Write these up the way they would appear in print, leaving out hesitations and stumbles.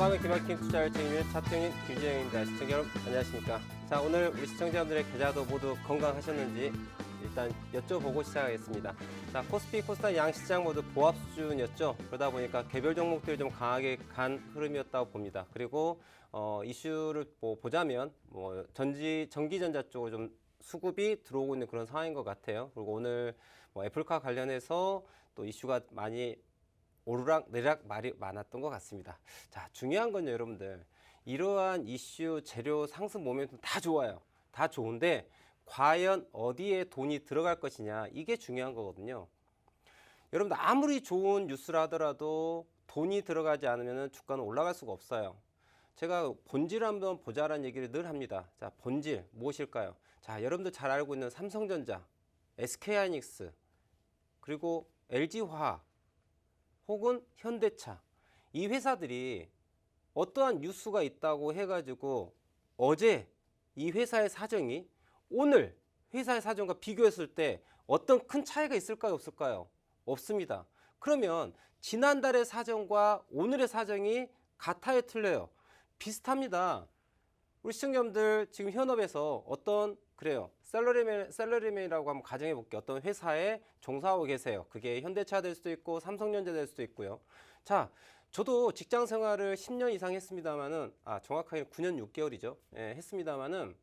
전방의 기막힌 투자를 책임질 차트용인 김주영입니다. 시청자 여러분 안녕하십니까. 자, 오늘 우리 시청자분들의 계좌도 모두 건강하셨는지 일단 여쭤보고 시작하겠습니다. 자, 코스피, 코스닥 양시장 모두 보합 수준이었죠. 그러다 보니까 개별 종목들이 좀 강하게 간 흐름이었다고 봅니다. 그리고 이슈를 보자면 전기전자 쪽으로 좀 수급이 들어오고 있는 그런 상황인 것 같아요. 그리고 오늘 애플카 관련해서 또 이슈가 많이 오르락 내리락 말이 많았던 것 같습니다. 자, 중요한 건요, 여러분들. 이러한 이슈, 재료 상승 모멘텀 다 좋아요. 다 좋은데 과연 어디에 돈이 들어갈 것이냐, 이게 중요한 거거든요. 여러분들 아무리 좋은 뉴스라 하더라도 돈이 들어가지 않으면 주가는 올라갈 수가 없어요. 제가 본질 한번 보자라는 얘기를 늘 합니다. 자, 본질 무엇일까요? 자, 여러분들 잘 알고 있는 삼성전자, SK하이닉스, 그리고 LG화학, 혹은 현대차, 이 회사들이 어떠한 뉴스가 있다고 해가지고 어제 이 회사의 사정이 오늘 회사의 사정과 비교했을 때 어떤 큰 차이가 있을까요, 없을까요? 없습니다. 그러면 지난달의 사정과 오늘의 사정이 같아요, 틀려요? 비슷합니다. 우리 시청자분들 지금 현업에서 어떤 샐러리맨이라고 한번 가정해 볼게요. 어떤 회사에 종사하고 계세요. 그게 현대차 될 수도 있고 삼성전자 될 수도 있고요. 자, 저도 직장 생활을 10년 이상 했습니다만은, 정확하게 9년 6개월이죠. 예, 했습니다만은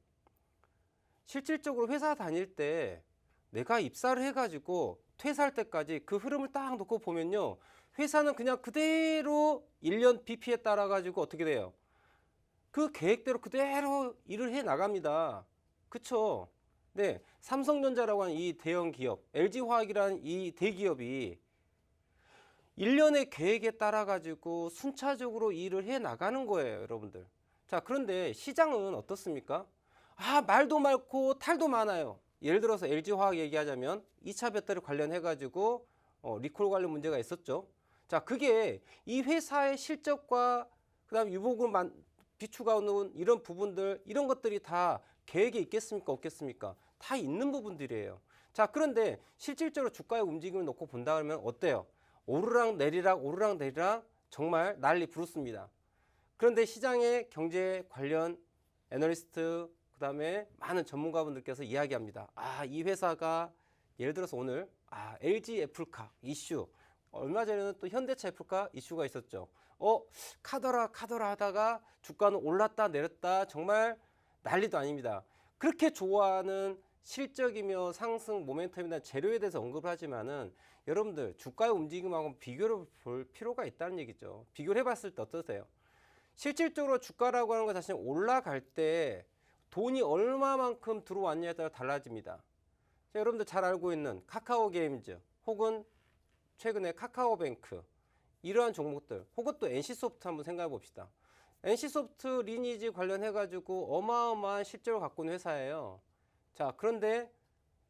실질적으로 회사 다닐 때 내가 입사를 해가지고 퇴사할 때까지 그 흐름을 딱 놓고 보면요, 회사는 그냥 그대로 1년 BP에 따라 가지고 어떻게 돼요? 그 계획대로 그대로 일을 해 나갑니다. 그쵸? 네, 삼성전자라고 하는 이 대형 기업, LG화학이라는 이 대기업이 1년의 계획에 따라 가지고 순차적으로 일을 해 나가는 거예요, 여러분들. 자, 그런데 시장은 어떻습니까? 말도 많고 탈도 많아요. 예를 들어서 LG화학 얘기하자면 2차 배터리 관련해 가지고 리콜 관련 문제가 있었죠. 자, 그게 이 회사의 실적과 그다음 유보금 비추가 오는 이런 부분들, 이런 것들이 다 계획에 있겠습니까, 없겠습니까? 다 있는 부분들이에요. 자, 그런데 실질적으로 주가의 움직임을 놓고 본다 그러면 어때요? 오르락 내리락 오르락 내리락 정말 난리 부르습니다. 그런데 시장의 경제 관련 애널리스트, 그 다음에 많은 전문가분들께서 이야기합니다. 이 회사가 예를 들어서 오늘 LG 애플카 이슈, 얼마 전에는 또 현대차 애플카 이슈가 있었죠. 카더라 하다가 주가는 올랐다 내렸다 정말 난리도 아닙니다. 그렇게 좋아하는 실적이며 상승 모멘텀이나 재료에 대해서 언급을 하지만은 여러분들 주가의 움직임하고 비교를 볼 필요가 있다는 얘기죠. 비교를 해봤을 때 어떠세요? 실질적으로 주가라고 하는 것 자체는 올라갈 때 돈이 얼마만큼 들어왔냐에 따라 달라집니다. 자, 여러분들 잘 알고 있는 카카오 게임즈 혹은 최근에 카카오뱅크, 이러한 종목들, 혹은 또 NC소프트 한번 생각해 봅시다. NC소프트 리니지 관련해 가지고 어마어마한 실적을 갖고 있는 회사예요. 자, 그런데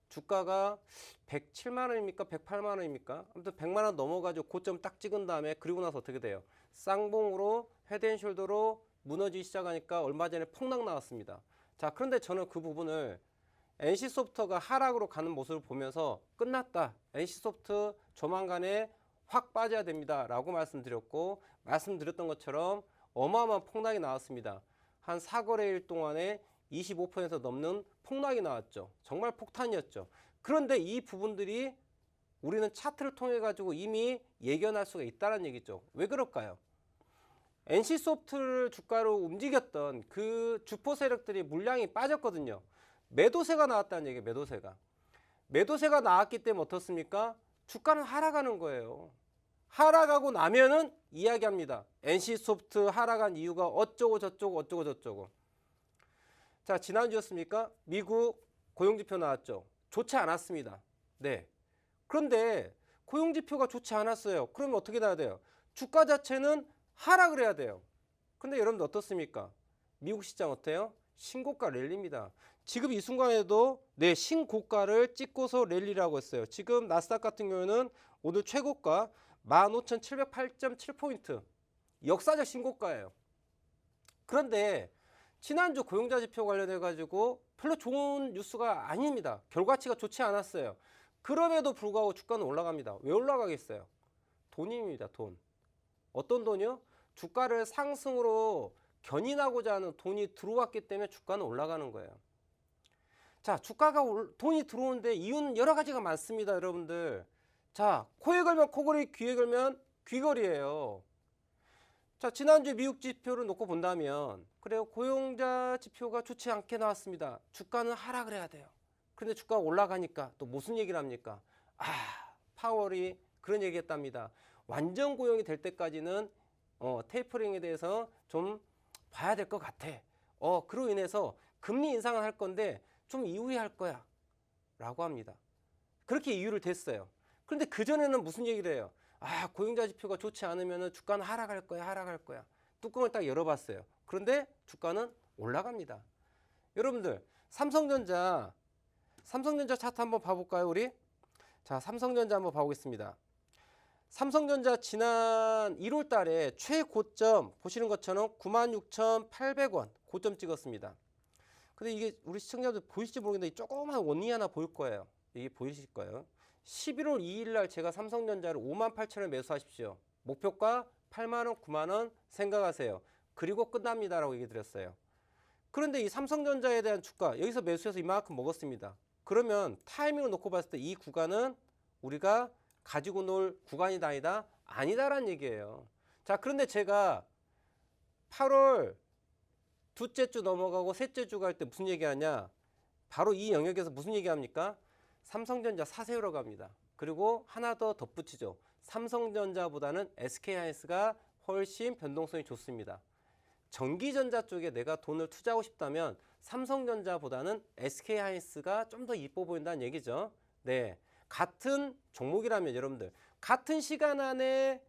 주가가 107만 원입니까? 108만 원입니까? 아무튼 100만 원 넘어가지고 고점 딱 찍은 다음에 그리고 나서 어떻게 돼요? 쌍봉으로 헤드앤숄더로 무너지기 시작하니까 얼마 전에 폭락 나왔습니다. 자, 그런데 저는 그 부분을 NC소프트가 하락으로 가는 모습을 보면서 끝났다, NC소프트 조만간에 확 빠져야 됩니다 라고 말씀드렸고, 말씀드렸던 것처럼 어마어마한 폭락이 나왔습니다. 한 4거래일 동안에 25% 넘는 폭락이 나왔죠. 정말 폭탄이었죠. 그런데 이 부분들이 우리는 차트를 통해 가지고 이미 예견할 수가 있다는 얘기죠. 왜 그럴까요? NC소프트를 주가로 움직였던 그 주포 세력들이 물량이 빠졌거든요. 매도세가 나왔다는 얘기예요. 매도세가 나왔기 때문에 어떻습니까? 주가는 하락하는 거예요. 하락하고 나면은 이야기합니다. NC소프트 하락한 이유가 어쩌고 저쩌고. 자, 지난주였습니까? 미국 고용지표 나왔죠. 좋지 않았습니다. 네. 그런데 고용지표가 좋지 않았어요. 그러면 어떻게 돼야 돼요? 주가 자체는 하락을 해야 돼요. 근데 여러분들 어떻습니까? 미국 시장 어때요? 신고가 랠리입니다. 지금 이 순간에도 신고가를 찍고서 랠리라고 했어요. 지금 나스닥 같은 경우는 오늘 최고가 15,708.7포인트, 역사적 신고가예요. 그런데 지난주 고용자 지표 관련해 가지고 별로 좋은 뉴스가 아닙니다. 결과치가 좋지 않았어요. 그럼에도 불구하고 주가는 올라갑니다. 왜 올라가겠어요? 돈입니다. 돈. 어떤 돈이요? 주가를 상승으로 견인하고자 하는 돈이 들어왔기 때문에 주가는 올라가는 거예요. 자, 주가가 돈이 들어오는데 이유는 여러 가지가 많습니다, 여러분들. 자, 코에 걸면 코걸이, 귀에 걸면 귀걸이에요. 자, 지난주 미국 지표를 놓고 본다면 그래요, 고용자 지표가 좋지 않게 나왔습니다. 주가는 하락을 해야 돼요. 그런데 주가가 올라가니까 또 무슨 얘기를 합니까? 파월이 그런 얘기 했답니다. 완전 고용이 될 때까지는 테이퍼링에 대해서 좀 봐야 될 것 같아. 그로 인해서 금리 인상을 할 건데 좀 이후에 할 거야 라고 합니다. 그렇게 이유를 댔어요. 그런데 그전에는 무슨 얘기를 해요? 고용자 지표가 좋지 않으면 주가는 하락할 거야. 뚜껑을 딱 열어봤어요. 그런데 주가는 올라갑니다. 여러분들, 삼성전자 차트 한번 봐볼까요, 우리? 자, 삼성전자 한번 봐보겠습니다. 삼성전자 지난 1월 달에 최고점 보시는 것처럼 96,800원 고점 찍었습니다. 근데 이게 우리 시청자들 보이실지 모르겠는데 조그만 원이 하나 보일 거예요. 이게 보이실 거예요. 11월 2일 날 제가 삼성전자를 58,000원 매수하십시오. 목표가 8만원, 9만원 생각하세요. 그리고 끝납니다라고 얘기 드렸어요. 그런데 이 삼성전자에 대한 주가 여기서 매수해서 이만큼 먹었습니다. 그러면 타이밍을 놓고 봤을 때 이 구간은 우리가 가지고 놀 구간이다 아니다라는 얘기예요. 자, 그런데 제가 8월 둘째 주 넘어가고 셋째 주 갈 때 무슨 얘기하냐? 바로 이 영역에서 무슨 얘기합니까? 삼성전자 사세요라고 합니다. 그리고 하나 더 덧붙이죠. 삼성전자보다는 SK하이닉스가 훨씬 변동성이 좋습니다. 전기전자 쪽에 내가 돈을 투자하고 싶다면 삼성전자보다는 SK하이닉스가 좀 더 이뻐 보인다는 얘기죠. 네, 같은 종목이라면 여러분들 같은 시간 안에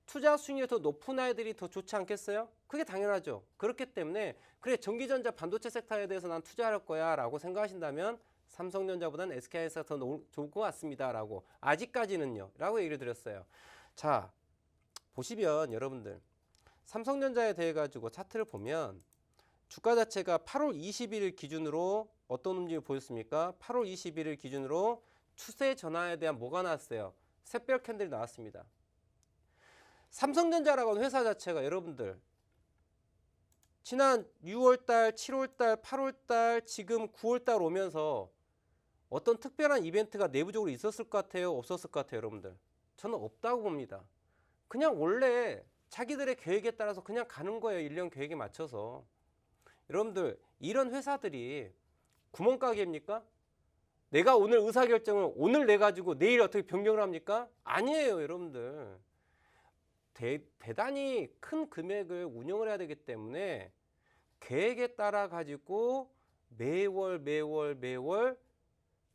투자 수익률이 더 높은 아이들이 더 좋지 않겠어요? 그게 당연하죠. 그렇기 때문에 그래, 전기전자 반도체 섹터에 대해서 난 투자할 거야 라고 생각하신다면 삼성전자보다는 SK하이닉스가 더 좋을 것 같습니다 라고, 아직까지는요 라고 얘기를 드렸어요. 자, 보시면 여러분들 삼성전자에 대해 가지고 차트를 보면 주가 자체가 8월 21일 기준으로 어떤 움직임을 보였습니까? 8월 21일 기준으로 추세 전환에 대한 뭐가 나왔어요? 샛별 캔들이 나왔습니다. 삼성전자라고 하는 회사 자체가 여러분들 지난 6월달, 7월달, 8월달, 지금 9월달 오면서 어떤 특별한 이벤트가 내부적으로 있었을 것 같아요? 없었을 것 같아요? 여러분들, 저는 없다고 봅니다. 그냥 원래 자기들의 계획에 따라서 그냥 가는 거예요. 1년 계획에 맞춰서. 여러분들, 이런 회사들이 구멍가게입니까? 내가 오늘 의사결정을 오늘 내가지고 내일 어떻게 변경을 합니까? 아니에요, 여러분들. 대단히 큰 금액을 운영을 해야 되기 때문에 계획에 따라 가지고 매월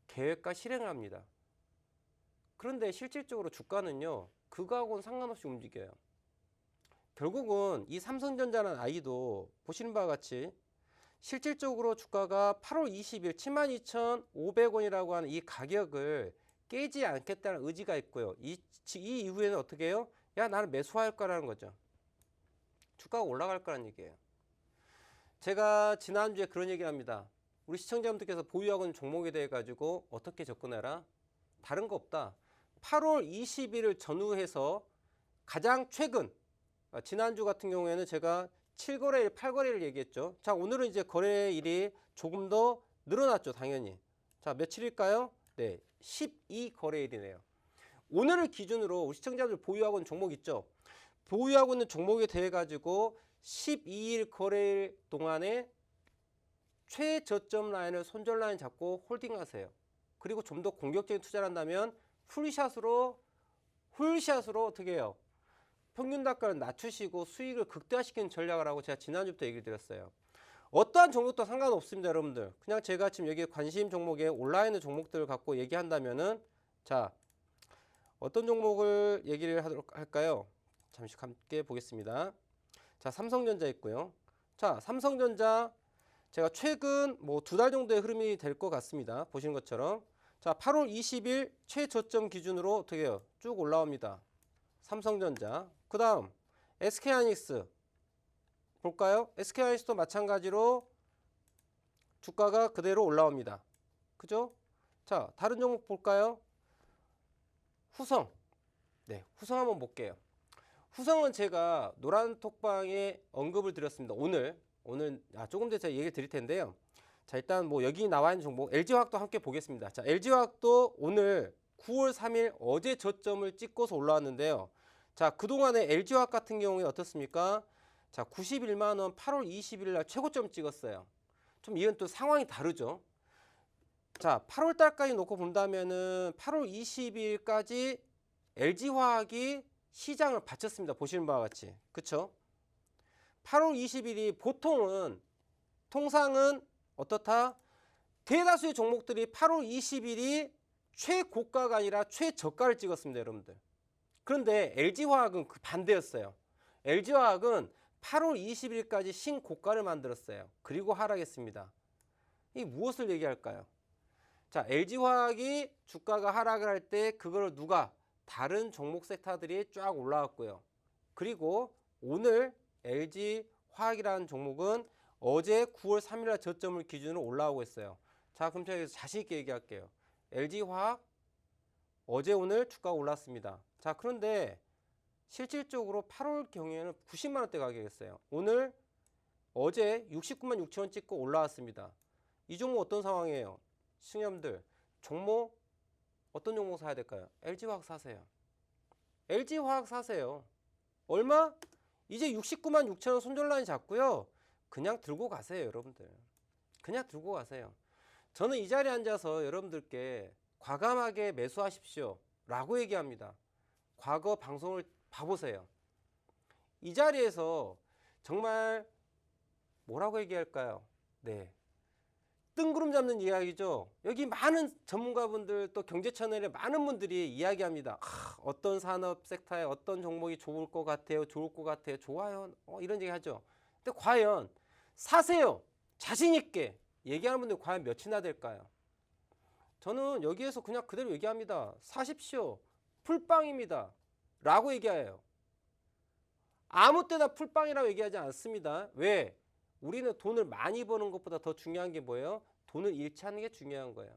계획과 실행을 합니다. 그런데 실질적으로 주가는요, 그거하고는 상관없이 움직여요. 결국은 이 삼성전자라는 아이도 보시는 바와 같이 실질적으로 주가가 8월 20일 72,500원이라고 하는 이 가격을 깨지 않겠다는 의지가 있고요. 이 이후에는 어떻게 해요? 야, 나는 매수할 거라는 거죠. 주가가 올라갈 거라는 얘기예요. 제가 지난주에 그런 얘기를 합니다. 우리 시청자분들께서 보유하고 있는 종목에 대해 가지고 어떻게 접근해라? 다른 거 없다. 8월 21일 전후해서 가장 최근, 지난주 같은 경우에는 제가 7거래일, 8거래일 얘기했죠. 자, 오늘은 이제 거래일이 조금 더 늘어났죠, 당연히. 자, 며칠일까요? 네, 12거래일이네요. 오늘을 기준으로 우리 시청자들 보유하고 있는 종목 있죠. 보유하고 있는 종목에 대해 가지고 12일 거래일 동안에 최저점 라인을 손절 라인 잡고 홀딩하세요. 그리고 좀 더 공격적인 투자를 한다면 훌샷으로 어떻게 해요? 평균 단가를 낮추시고 수익을 극대화시키는 전략을 하고 제가 지난주부터 얘기를 드렸어요. 어떠한 종목도 상관없습니다, 여러분들. 그냥 제가 지금 여기 관심 종목에 온라인 종목들을 갖고 얘기한다면은, 자, 어떤 종목을 얘기를 할까요? 잠시 함께 보겠습니다. 자, 삼성전자 있고요. 자, 삼성전자 제가 최근 뭐 2달 정도의 흐름이 될 것 같습니다. 보시는 것처럼. 자, 8월 20일 최저점 기준으로 어떻게 해요? 쭉 올라옵니다. 삼성전자. 그 다음 SK하이닉스 볼까요? SK하이닉스도 마찬가지로 주가가 그대로 올라옵니다. 그죠? 자, 다른 종목 볼까요? 후성. 네, 후성 한번 볼게요. 후성은 제가 노란톡방에 언급을 드렸습니다. 오늘 조금 더 제가 얘기를 드릴 텐데요. 자, 일단 뭐 여기 나와 있는 종목 LG화학도 함께 보겠습니다. 자, LG화학도 오늘 9월 3일 어제 저점을 찍고서 올라왔는데요. 자, 그동안에 LG화학 같은 경우에 어떻습니까? 자, 91만 원 8월 20일 날 최고점 찍었어요. 좀 이건 또 상황이 다르죠. 자, 8월 달까지 놓고 본다면은 8월 20일까지 LG화학이 시장을 바쳤습니다. 보시는 바와 같이. 그쵸? 8월 20일이 통상은 어떻다? 대다수의 종목들이 8월 20일이 최고가가 아니라 최저가를 찍었습니다, 여러분들. 그런데 LG화학은 그 반대였어요. LG화학은 8월 20일까지 신고가를 만들었어요. 그리고 하락했습니다. 이 무엇을 얘기할까요? 자, LG화학이 주가가 하락을 할 때 그걸 누가? 다른 종목 섹터들이 쫙 올라왔고요. 그리고 오늘 LG화학이라는 종목은 어제 9월 3일날 저점을 기준으로 올라오고 있어요. 자, 그럼 제가 자신 있게 얘기할게요. LG화학 어제 오늘 주가가 올랐습니다. 자, 그런데 실질적으로 8월 경우에는 90만 원대 가격이었어요. 오늘 어제 69만 6천 원 찍고 올라왔습니다. 이 종목 어떤 상황이에요? 신념들 종목 어떤 종목 사야 될까요? LG화학 사세요. LG화학 사세요. 얼마? 이제 69만 6천 원 손절라인 잡고요. 그냥 들고 가세요, 여러분들. 그냥 들고 가세요. 저는 이 자리에 앉아서 여러분들께 과감하게 매수하십시오 라고 얘기합니다. 과거 방송을 봐보세요. 이 자리에서 정말 뭐라고 얘기할까요? 네, 뜬구름 잡는 이야기죠. 여기 많은 전문가분들 또 경제 채널에 많은 분들이 이야기합니다. 어떤 산업 섹터에 어떤 종목이 좋을 것 같아요, 좋아요, 이런 얘기 하죠. 근데 과연 사세요, 자신 있게 얘기하는 분들 과연 몇이나 될까요? 저는 여기에서 그냥 그대로 얘기합니다. 사십시오, 풀빵입니다 라고 얘기해요. 아무 때나 풀빵이라고 얘기하지 않습니다. 왜? 우리는 돈을 많이 버는 것보다 더 중요한 게 뭐예요? 돈을 잃지 않는 게 중요한 거예요.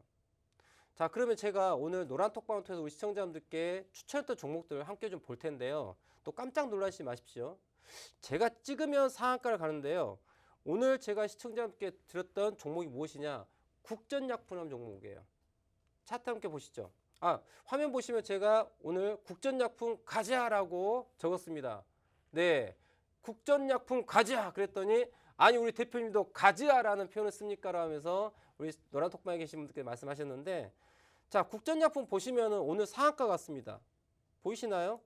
자, 그러면 제가 오늘 노란톡방을 통해서 우리 시청자분들께 추천했던 종목들을 함께 좀 볼 텐데요. 또 깜짝 놀라시지 마십시오. 제가 찍으면 상한가를 가는데요. 오늘 제가 시청자분께 드렸던 종목이 무엇이냐? 국전약품이라는 종목이에요. 차트 함께 보시죠. 화면 보시면 제가 오늘 국전약품 가자라고 적었습니다. 네, 국전약품 가자 그랬더니 아니 우리 대표님도 가즈아라는 표현을 씁니까? 라면서 우리 노란톡방에 계신 분들께 말씀하셨는데, 자, 국전약품 보시면은 오늘 상한가 같습니다. 보이시나요?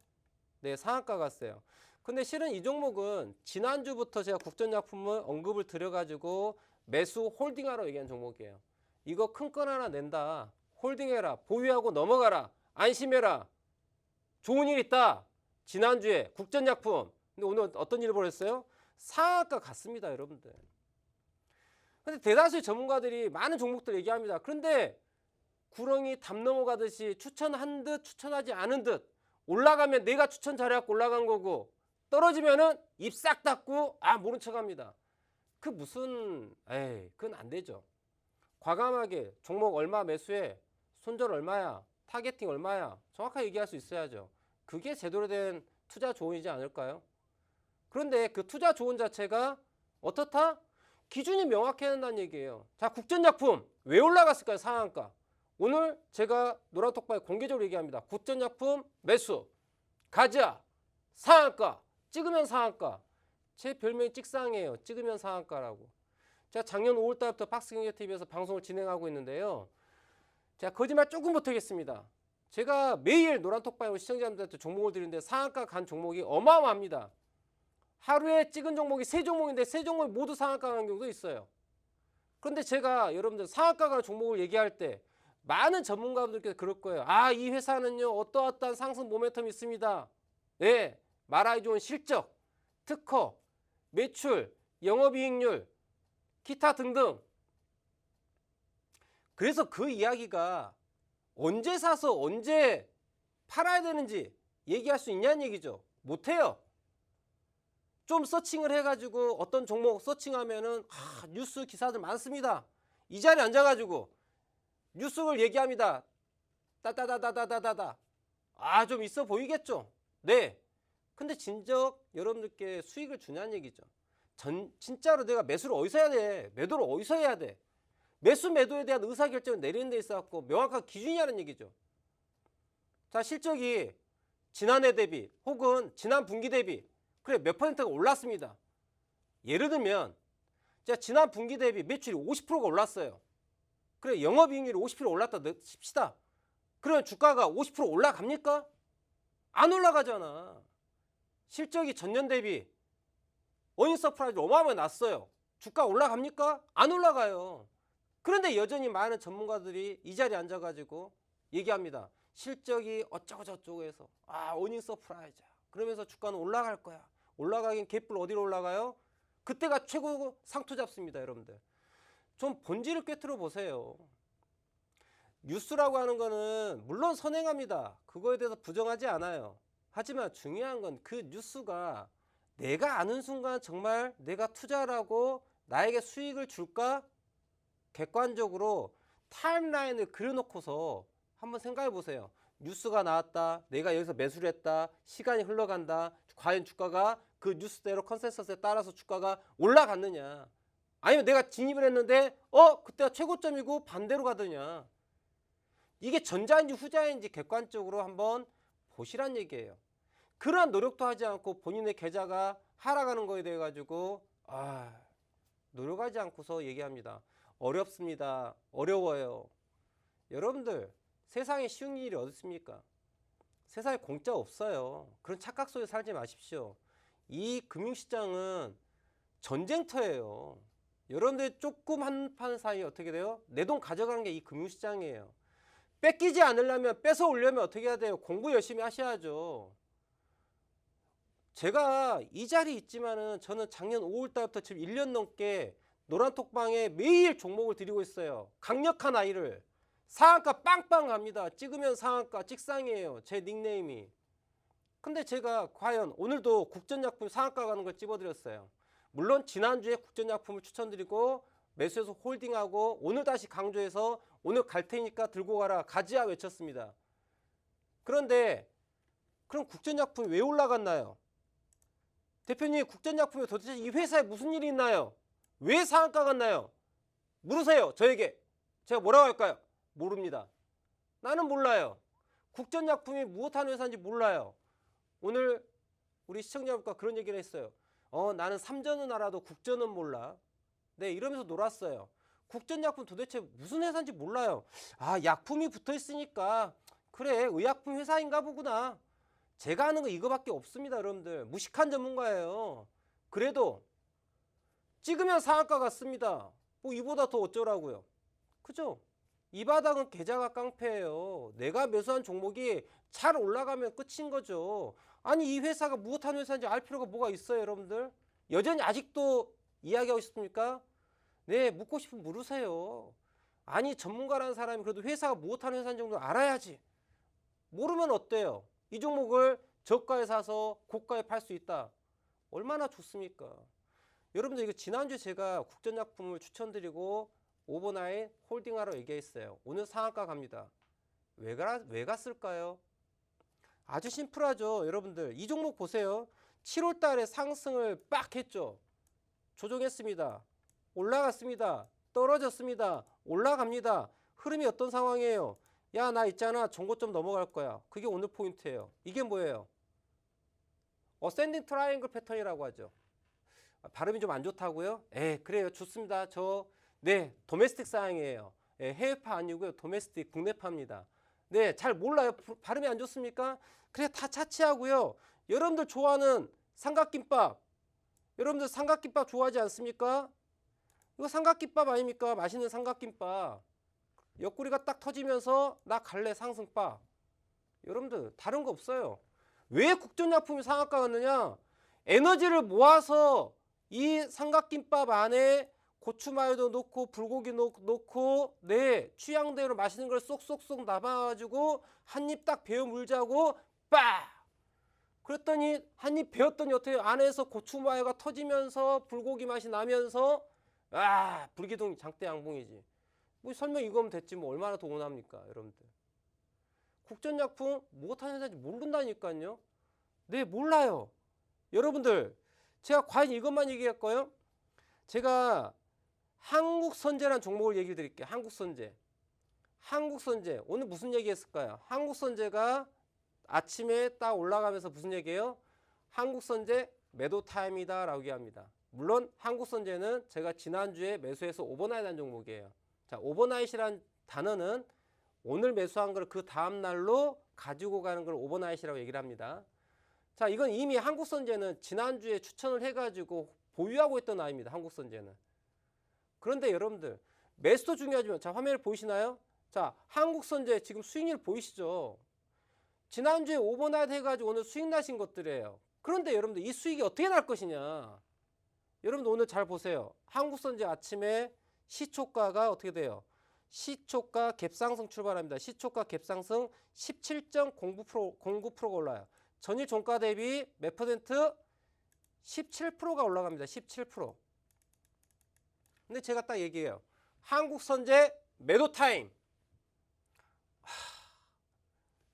네, 상한가 같어요. 근데 실은 이 종목은 지난주부터 제가 국전약품을 언급을 드려가지고 매수 홀딩하라고 얘기한 종목이에요. 이거 큰 건 하나 낸다. 홀딩해라. 보유하고 넘어가라. 안심해라. 좋은 일 있다. 지난주에 국전약품. 근데 오늘 어떤 일을 벌였어요? 상한가 같습니다, 여러분들. 근데 대다수의 전문가들이 많은 종목들 얘기합니다. 그런데 구렁이 담 넘어가듯이 추천한 듯 추천하지 않은 듯 올라가면 내가 추천 잘해갖고 올라간 거고 떨어지면은 입 싹 닫고 모른 척합니다. 그 무슨 그건 안 되죠. 과감하게 종목 얼마 매수해, 손절 얼마야, 타겟팅 얼마야 정확하게 얘기할 수 있어야죠. 그게 제대로 된 투자 조언이지 않을까요? 그런데 그 투자 조언 자체가 어떻다? 기준이 명확해야 한다는 얘기예요. 자, 국전약품 왜 올라갔을까요? 상한가. 오늘 제가 노란톡방에 공개적으로 얘기합니다. 국전약품 매수 가자, 상한가, 찍으면 상한가. 제 별명이 찍상이에요. 찍으면 상한가라고. 제가 작년 5월달부터 박스경제TV에서 방송을 진행하고 있는데요. 제가 거짓말 조금 못하겠습니다. 제가 매일 노란톡방에 시청자분들한테 종목을 드리는데 상한가 간 종목이 어마어마합니다. 하루에 찍은 종목이 3종목인데 3종목이 모두 상한가 간 경우도 있어요. 그런데 제가 여러분들 상한가 가는 종목을 얘기할 때 많은 전문가분들께서 그럴 거예요. 이 회사는요 어떠어떠한 상승 모멘텀이 있습니다. 네, 말하기 좋은 실적, 특허, 매출, 영업이익률, 기타 등등. 그래서 그 이야기가 언제 사서 언제 팔아야 되는지 얘기할 수 있냐는 얘기죠. 못해요. 좀 서칭을 해가지고 어떤 종목 서칭하면은 뉴스 기사들 많습니다. 이 자리에 앉아가지고 뉴스를 얘기합니다. 따다다다다다다. 좀 있어 보이겠죠? 네. 근데 진적 여러분들께 수익을 주냐는 얘기죠. 진짜로 내가 매수를 어디서 해야 돼? 매도를 어디서 해야 돼? 매수 매도에 대한 의사결정을 내리는 데 있어서 명확한 기준이라는 얘기죠. 자, 실적이 지난해 대비 혹은 지난 분기 대비 그래 몇 퍼센트가 올랐습니다. 예를 들면 자, 지난 분기 대비 매출이 50%가 올랐어요. 그래 영업이익률이 50% 올랐다 칩시다. 그러면 주가가 50% 올라갑니까? 안 올라가잖아. 실적이 전년 대비 어닝 서프라이즈 어마어마하게 났어요. 주가 올라갑니까? 안 올라가요. 그런데 여전히 많은 전문가들이 이 자리에 앉아가지고 얘기합니다. 실적이 어쩌고 저쩌고 해서 어닝 서프라이즈 그러면서 주가는 올라갈 거야. 올라가긴 개뿔 어디로 올라가요? 그때가 최고 상투 잡습니다. 여러분들 좀 본질을 꿰뚫어 보세요. 뉴스라고 하는 거는 물론 선행합니다. 그거에 대해서 부정하지 않아요. 하지만 중요한 건 그 뉴스가 내가 아는 순간 정말 내가 투자라고 나에게 수익을 줄까? 객관적으로 타임라인을 그려놓고서 한번 생각해 보세요. 뉴스가 나왔다. 내가 여기서 매수를 했다. 시간이 흘러간다. 과연 주가가 그 뉴스대로 컨센서스에 따라서 주가가 올라갔느냐. 아니면 내가 진입을 했는데 그때가 최고점이고 반대로 가더냐. 이게 전자인지 후자인지 객관적으로 한번 보시란 얘기예요. 그러한 노력도 하지 않고 본인의 계좌가 하락하는 거에 대해 가지고 노력하지 않고서 얘기합니다. 어렵습니다. 어려워요. 여러분들 세상에 쉬운 일이 어디 있습니까? 세상에 공짜 없어요. 그런 착각 속에 살지 마십시오. 이 금융시장은 전쟁터예요. 여러분들 조금 한판 사이에 어떻게 돼요? 내 돈 가져가는 게 이 금융시장이에요. 뺏기지 않으려면 뺏어 오려면 어떻게 해야 돼요? 공부 열심히 하셔야죠. 제가 이 자리에 있지만은 저는 작년 5월달부터 지금 1년 넘게 노란톡방에 매일 종목을 드리고 있어요. 강력한 아이를 상한가 빵빵 갑니다. 찍으면 상한가 찍상이에요. 제 닉네임이. 근데 제가 과연 오늘도 국전약품 상한가 가는 걸 찝어드렸어요. 물론 지난주에 국전약품을 추천드리고 매수해서 홀딩하고 오늘 다시 강조해서 오늘 갈 테니까 들고 가라 가지야 외쳤습니다. 그런데 그럼 국전약품이 왜 올라갔나요? 대표님 국전약품에 도대체 이 회사에 무슨 일이 있나요? 왜 상한가 갔나요? 물으세요. 저에게. 제가 뭐라고 할까요? 모릅니다. 나는 몰라요. 국전약품이 무엇하는 회사인지 몰라요. 오늘 우리 시청자분과 그런 얘기를 했어요. 나는 삼전은 알아도 국전은 몰라. 네, 이러면서 놀았어요. 국전약품 도대체 무슨 회사인지 몰라요. 약품이 붙어 있으니까 그래 의약품 회사인가 보구나. 제가 하는 거 이거밖에 없습니다. 여러분들 무식한 전문가예요. 그래도 찍으면 상한가 같습니다. 뭐 이보다 더 어쩌라고요. 그죠? 이 바닥은 계좌가 깡패예요. 내가 매수한 종목이 잘 올라가면 끝인 거죠. 아니 이 회사가 무엇하는 회사인지 알 필요가 뭐가 있어요. 여러분들 여전히 아직도 이야기하고 싶습니까? 네, 묻고 싶으면 물으세요. 아니 전문가라는 사람이 그래도 회사가 무엇하는 회사인 정도 알아야지. 모르면 어때요? 이 종목을 저가에 사서 고가에 팔 수 있다. 얼마나 좋습니까? 여러분들 이거 지난주에 제가 국전약품을 추천드리고 오버나잇 홀딩하러 얘기했어요. 오늘 상한가 갑니다. 왜 갔을까요? 아주 심플하죠. 여러분들 이 종목 보세요. 7월 달에 상승을 빡 했죠. 조정했습니다. 올라갔습니다. 떨어졌습니다. 올라갑니다. 흐름이 어떤 상황이에요? 야, 나 있잖아. 정고점 넘어갈 거야. 그게 오늘 포인트예요. 이게 뭐예요? 어센딩 트라이앵글 패턴이라고 하죠. 발음이 좀 안 좋다고요? 그래요. 좋습니다. 네, 도메스틱 사양이에요. 해외파 아니고요. 도메스틱 국내파입니다. 네, 잘 몰라요. 발음이 안 좋습니까? 그래, 다 차치하고요. 여러분들 좋아하는 삼각김밥. 여러분들 삼각김밥 좋아하지 않습니까? 이거 삼각김밥 아닙니까? 맛있는 삼각김밥. 옆구리가 딱 터지면서 나 갈래 상승바. 여러분들 다른 거 없어요. 왜 국전약품이 상한가 갔느냐? 에너지를 모아서 이 삼각김밥 안에 고추마요도 넣고 불고기 넣고 네 취향대로 맛있는 걸 쏙쏙쏙 남아가지고 한 입 딱 베어 물자고 빠! 그랬더니 한 입 베었더니 어떻게 안에서 고추마요가 터지면서 불고기 맛이 나면서 불기둥 장대양봉이지. 뭐 설명 이거면 됐지 뭐 얼마나 더 원합니까 여러분들. 국전약품 못하는 회사인지 모른다니까요. 네, 몰라요. 여러분들, 제가 과연 이것만 얘기할까요? 제가 한국선제라는 종목을 얘기를 드릴게요. 한국선제. 한국선제. 오늘 무슨 얘기 했을까요? 한국선제가 아침에 딱 올라가면서 무슨 얘기예요? 한국선제 매도 타임이다 라고 얘기합니다. 물론 한국선제는 제가 지난주에 매수해서 오버나잇한 종목이에요. 자, 오버나잇이란 단어는 오늘 매수한 걸 그 다음날로 가지고 가는 걸 오버나잇이라고 얘기를 합니다. 자, 이건 이미 한국선제는 지난주에 추천을 해가지고 보유하고 있던 아이입니다. 한국선제는. 그런데 여러분들, 매수도 중요하지만, 자, 화면을 보이시나요? 자, 한국선제 지금 수익률 보이시죠? 지난주에 오버나잇 해가지고 오늘 수익 나신 것들이에요. 그런데 여러분들, 이 수익이 어떻게 날 것이냐? 여러분들 오늘 잘 보세요. 한국선제 아침에 시초가가 어떻게 돼요? 시초가 갭상승 출발합니다. 시초가 갭상승 17.09%가 올라요. 전일 종가 대비 몇 퍼센트? 17%가 올라갑니다. 17%. 근데 제가 딱 얘기해요. 한국선제 매도 타임.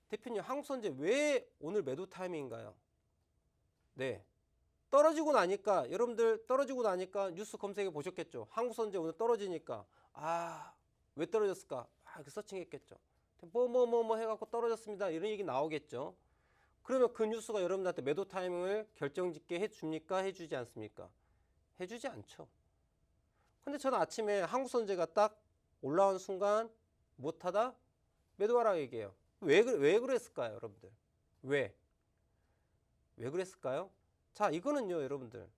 대표님, 한국선제 왜 오늘 매도 타임인가요? 네. 떨어지고 나니까, 여러분들 떨어지고 나니까 뉴스 검색해 보셨겠죠. 한국선제 오늘 떨어지니까, 왜 떨어졌을까? 이렇게 서칭했겠죠. 뭐 해갖고 떨어졌습니다. 이런 얘기 나오겠죠. 그러면 그 뉴스가 여러분들한테 매도 타이밍을 결정짓게 해줍니까? 해주지 않습니까? 해주지 않죠. 근데 저는 아침에 한국선제가 딱 올라온 순간 못하다 매도하라고 얘기해요. 왜 그랬을까요, 여러분들? 왜 그랬을까요? 자, 이거는요, 여러분들.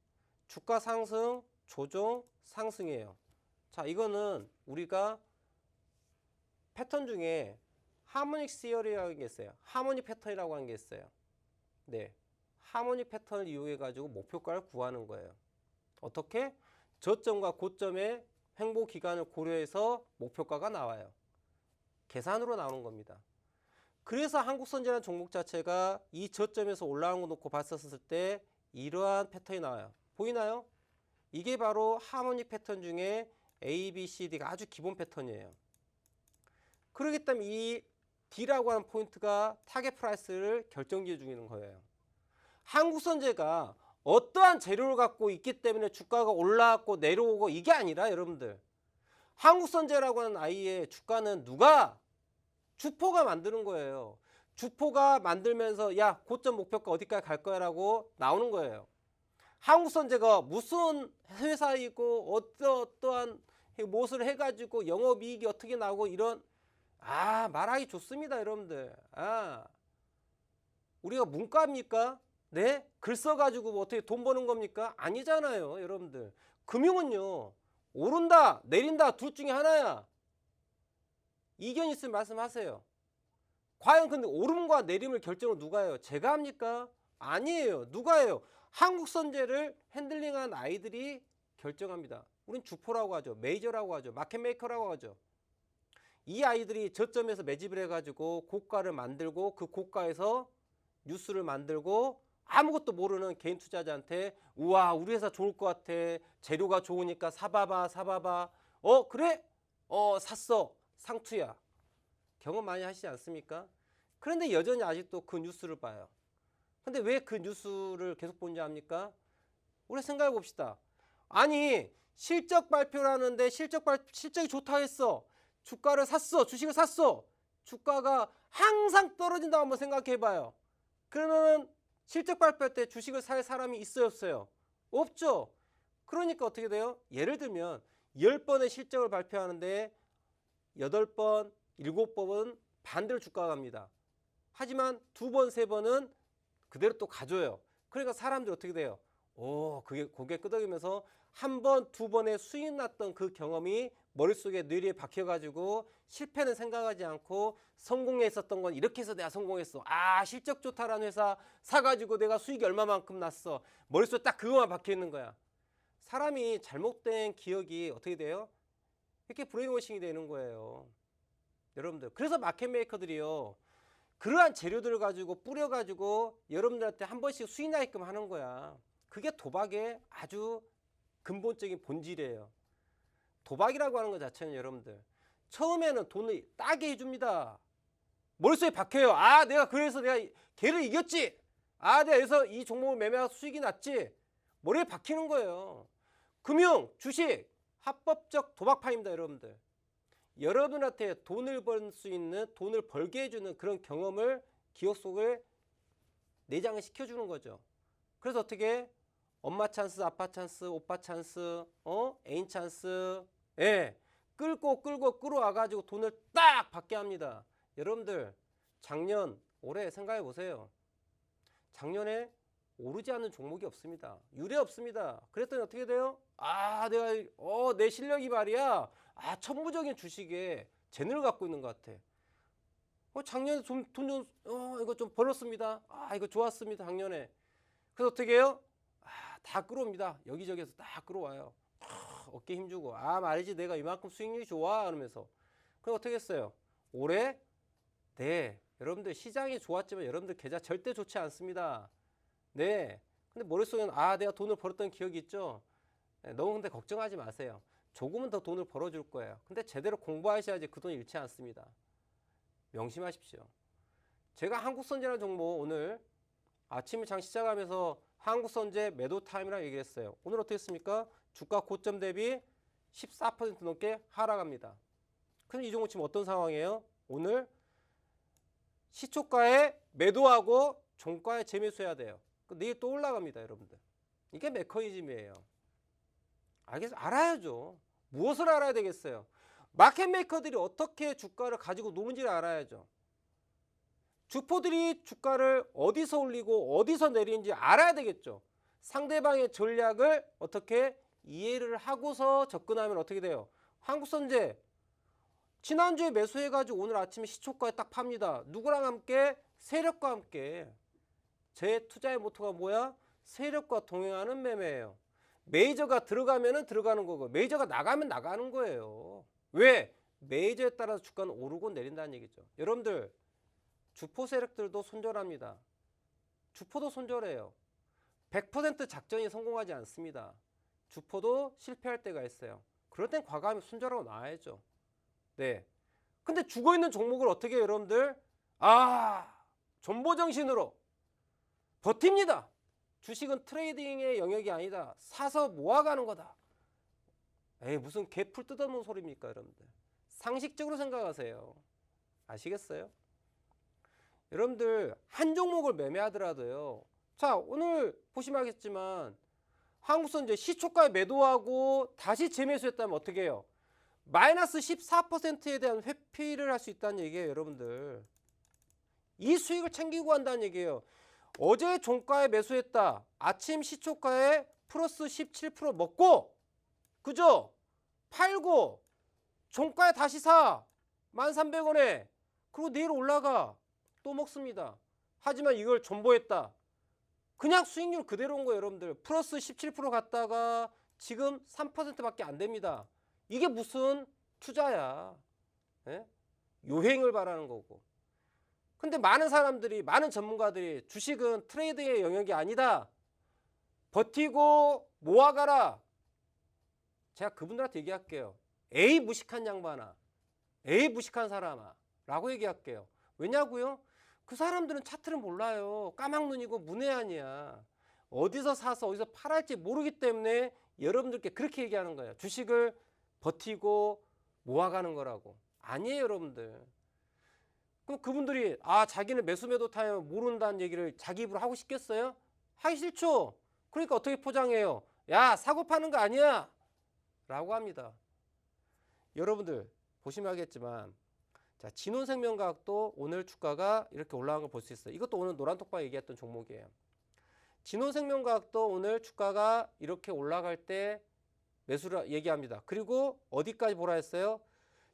주가 상승, 조정, 상승이에요. 자, 이거는 우리가 패턴 중에 하모닉 시어리라고 하는 게 있어요. 하모닉 패턴이라고 하는 게 있어요. 네. 하모닉 패턴을 이용해 가지고 목표가를 구하는 거예요. 어떻게? 저점과 고점의 횡보 기간을 고려해서 목표가가 나와요. 계산으로 나오는 겁니다. 그래서 한국선제라는 종목 자체가 이 저점에서 올라오는 거 놓고 봤었을 때 이러한 패턴이 나와요. 보이나요? 이게 바로 하모닉 패턴 중에 A, B, C, D가 아주 기본 패턴이에요. 그렇기 때문에 이 D라고 하는 포인트가 타겟 프라이스를 결정지어 주는 거예요. 한국선제가 어떠한 재료를 갖고 있기 때문에 주가가 올라왔고 내려오고 이게 아니라 여러분들, 한국선제라고 하는 아이의 주가는 누가? 주포가 만드는 거예요. 주포가 만들면서 야, 고점 목표가 어디까지 갈 거야 라고 나오는 거예요. 한국선제가 무슨 회사이고 어떠한 무엇을 해가지고 영업이익이 어떻게 나오고 이런 말하기 좋습니다, 여러분들. 우리가 문과입니까? 네? 글 써가지고 뭐 어떻게 돈 버는 겁니까? 아니잖아요, 여러분들. 금융은요, 오른다, 내린다, 둘 중에 하나야. 이견 있으면 말씀하세요. 과연 근데 오름과 내림을 결정을 누가 해요? 제가 합니까? 아니에요. 누가 해요? 한국선제를 핸들링한 아이들이 결정합니다. 우린 주포라고 하죠. 메이저라고 하죠. 마켓메이커라고 하죠. 이 아이들이 저점에서 매집을 해가지고 고가를 만들고 그 고가에서 뉴스를 만들고 아무것도 모르는 개인 투자자한테 우와, 우리 회사 좋을 것 같아. 재료가 좋으니까 사봐봐. 그래? 샀어. 상투야. 경험 많이 하시지 않습니까? 그런데 여전히 아직도 그 뉴스를 봐요. 근데 왜 그 뉴스를 계속 본지 압니까? 우리 생각해 봅시다. 아니, 실적 발표를 하는데 실적이 좋다 했어. 주가를 샀어. 주식을 샀어. 주가가 항상 떨어진다고 한번 생각해 봐요. 그러면 실적 발표할 때 주식을 살 사람이 있어요, 없어요? 없죠. 그러니까 어떻게 돼요? 예를 들면 10번의 실적을 발표하는데 8번, 7번은 반대로 주가가 갑니다. 하지만 2번, 3번은 그대로 또 가져요. 그러니까 사람들이 어떻게 돼요? 그게 고개 끄덕이면서 한 번, 2번의 수익 났던 그 경험이 머릿속에 뇌리에 박혀가지고 실패는 생각하지 않고 성공했었던 건 이렇게 해서 내가 성공했어. 실적 좋다라는 회사 사가지고 내가 수익이 얼마만큼 났어. 머릿속에 딱 그거만 박혀있는 거야. 사람이 잘못된 기억이 어떻게 돼요? 이렇게 브레인워싱이 되는 거예요. 여러분들. 그래서 마켓메이커들이요, 그러한 재료들을 가지고 뿌려가지고 여러분들한테 한 번씩 수익 나게끔 하는 거야. 그게 도박의 아주 근본적인 본질이에요. 도박이라고 하는 것 자체는 여러분들, 처음에는 돈을 따게 해줍니다. 머릿속에 박혀요. 내가 그래서 내가 걔를 이겼지. 아, 내가 여기서 이 종목을 매매해서 수익이 났지. 머리에 박히는 거예요. 금융, 주식, 합법적 도박판입니다, 여러분들. 여러분한테 돈을 벌 수 있는, 돈을 벌게 해주는 그런 경험을 기억 속에 내장을 시켜주는 거죠. 그래서 어떻게 엄마 찬스, 아빠 찬스, 오빠 찬스, 애인 찬스, 예, 끌고 끌어와가지고 돈을 딱 받게 합니다. 여러분들 작년, 올해 생각해 보세요. 작년에 오르지 않는 종목이 없습니다. 유례 없습니다. 그랬더니 어떻게 돼요? 아, 내 실력이 말이야. 아, 천부적인 주식에 재능을 갖고 있는 것 같아. 작년에 이거 좀 벌었습니다. 아, 이거 좋았습니다. 작년에. 그래서 어떻게 해요? 아, 다 끌어옵니다. 여기저기에서 다 끌어와요. 어깨 힘주고. 아, 말이지. 내가 이만큼 수익률이 좋아. 그러면서. 그럼 어떻게 했어요? 올해? 네. 여러분들 시장이 좋았지만 여러분들 계좌 절대 좋지 않습니다. 네. 근데 머릿속에는 아, 내가 돈을 벌었던 기억이 있죠? 네, 너무 근데 걱정하지 마세요. 조금은 더 돈을 벌어줄 거예요. 근데 제대로 공부하셔야지 그 돈이 잃지 않습니다. 명심하십시오. 제가 한국선제라는 종목 오늘 아침에 장 시작하면서 한국선제 매도 타임이라고 얘기했어요. 오늘 어떻게 했습니까? 주가 고점 대비 14% 넘게 하락합니다. 그럼 이 종목 지금 어떤 상황이에요? 오늘 시초가에 매도하고 종가에 재매수해야 돼요. 내일 또 올라갑니다, 여러분들. 이게 메커니즘이에요. 알아야죠. 무엇을 알아야 되겠어요? 마켓 메이커들이 어떻게 주가를 가지고 노는지를 알아야죠. 주포들이 주가를 어디서 올리고 어디서 내리는지 알아야 되겠죠. 상대방의 전략을 어떻게 이해를 하고서 접근하면 어떻게 돼요? 한국선제 지난주에 매수해가지고 오늘 아침에 시초가에 딱 팝니다. 누구랑 함께? 세력과 함께. 제 투자의 모토가 뭐야? 세력과 동행하는 매매예요. 메이저가 들어가면 들어가는 거고 메이저가 나가면 나가는 거예요. 왜? 메이저에 따라서 주가는 오르고 내린다는 얘기죠. 여러분들 주포 세력들도 손절합니다. 주포도 손절해요. 100% 작전이 성공하지 않습니다. 주포도 실패할 때가 있어요. 그럴 땐 과감히 손절하고 나와야죠. 네. 근데 죽어있는 종목을 어떻게 해요, 여러분들? 아, 존버정신으로 버팁니다. 주식은 트레이딩의 영역이 아니다. 사서 모아가는 거다. 에이, 무슨 개풀 뜯어놓은 소리입니까, 여러분들? 상식적으로 생각하세요. 아시겠어요? 여러분들 한 종목을 매매하더라도요. 자, 오늘 보시면 알겠지만 한국선제 시초가에 매도하고 다시 재매수했다면 어떻게 해요? 마이너스 14%에 대한 회피를 할 수 있다는 얘기예요, 여러분들. 이 수익을 챙기고 간다는 얘기예요. 어제 종가에 매수했다. 아침 시초가에 플러스 17% 먹고, 그죠? 팔고 종가에 다시 사. 1,300원에. 그리고 내일 올라가. 또 먹습니다. 하지만 이걸 존버했다. 그냥 수익률 그대로인 거예요, 여러분들. 플러스 17% 갔다가 지금 3%밖에 안 됩니다. 이게 무슨 투자야. 예? 요행을 바라는 거고. 근데 많은 사람들이, 많은 전문가들이 주식은 트레이드의 영역이 아니다. 버티고 모아가라. 제가 그분들한테 얘기할게요. 에이, 무식한 양반아. 에이, 무식한 사람아. 라고 얘기할게요. 왜냐고요? 그 사람들은 차트를 몰라요. 까막눈이고 문외한이야. 어디서 사서 어디서 팔할지 모르기 때문에 여러분들께 그렇게 얘기하는 거예요. 주식을 버티고 모아가는 거라고. 아니에요, 여러분들. 그럼 그분들이 자기는 매수 매도 타임을 모른다는 얘기를 자기 입으로 하고 싶겠어요? 하기 싫죠. 그러니까 어떻게 포장해요? 야, 사고 파는 거 아니야 라고 합니다. 여러분들 보시면 알겠지만, 자, 진혼생명과학도 오늘 주가가 이렇게 올라간 걸 볼 수 있어요. 이것도 오늘 노란톡방 얘기했던 종목이에요. 진혼생명과학도 오늘 주가가 이렇게 올라갈 때 매수를 얘기합니다. 그리고 어디까지 보라 했어요?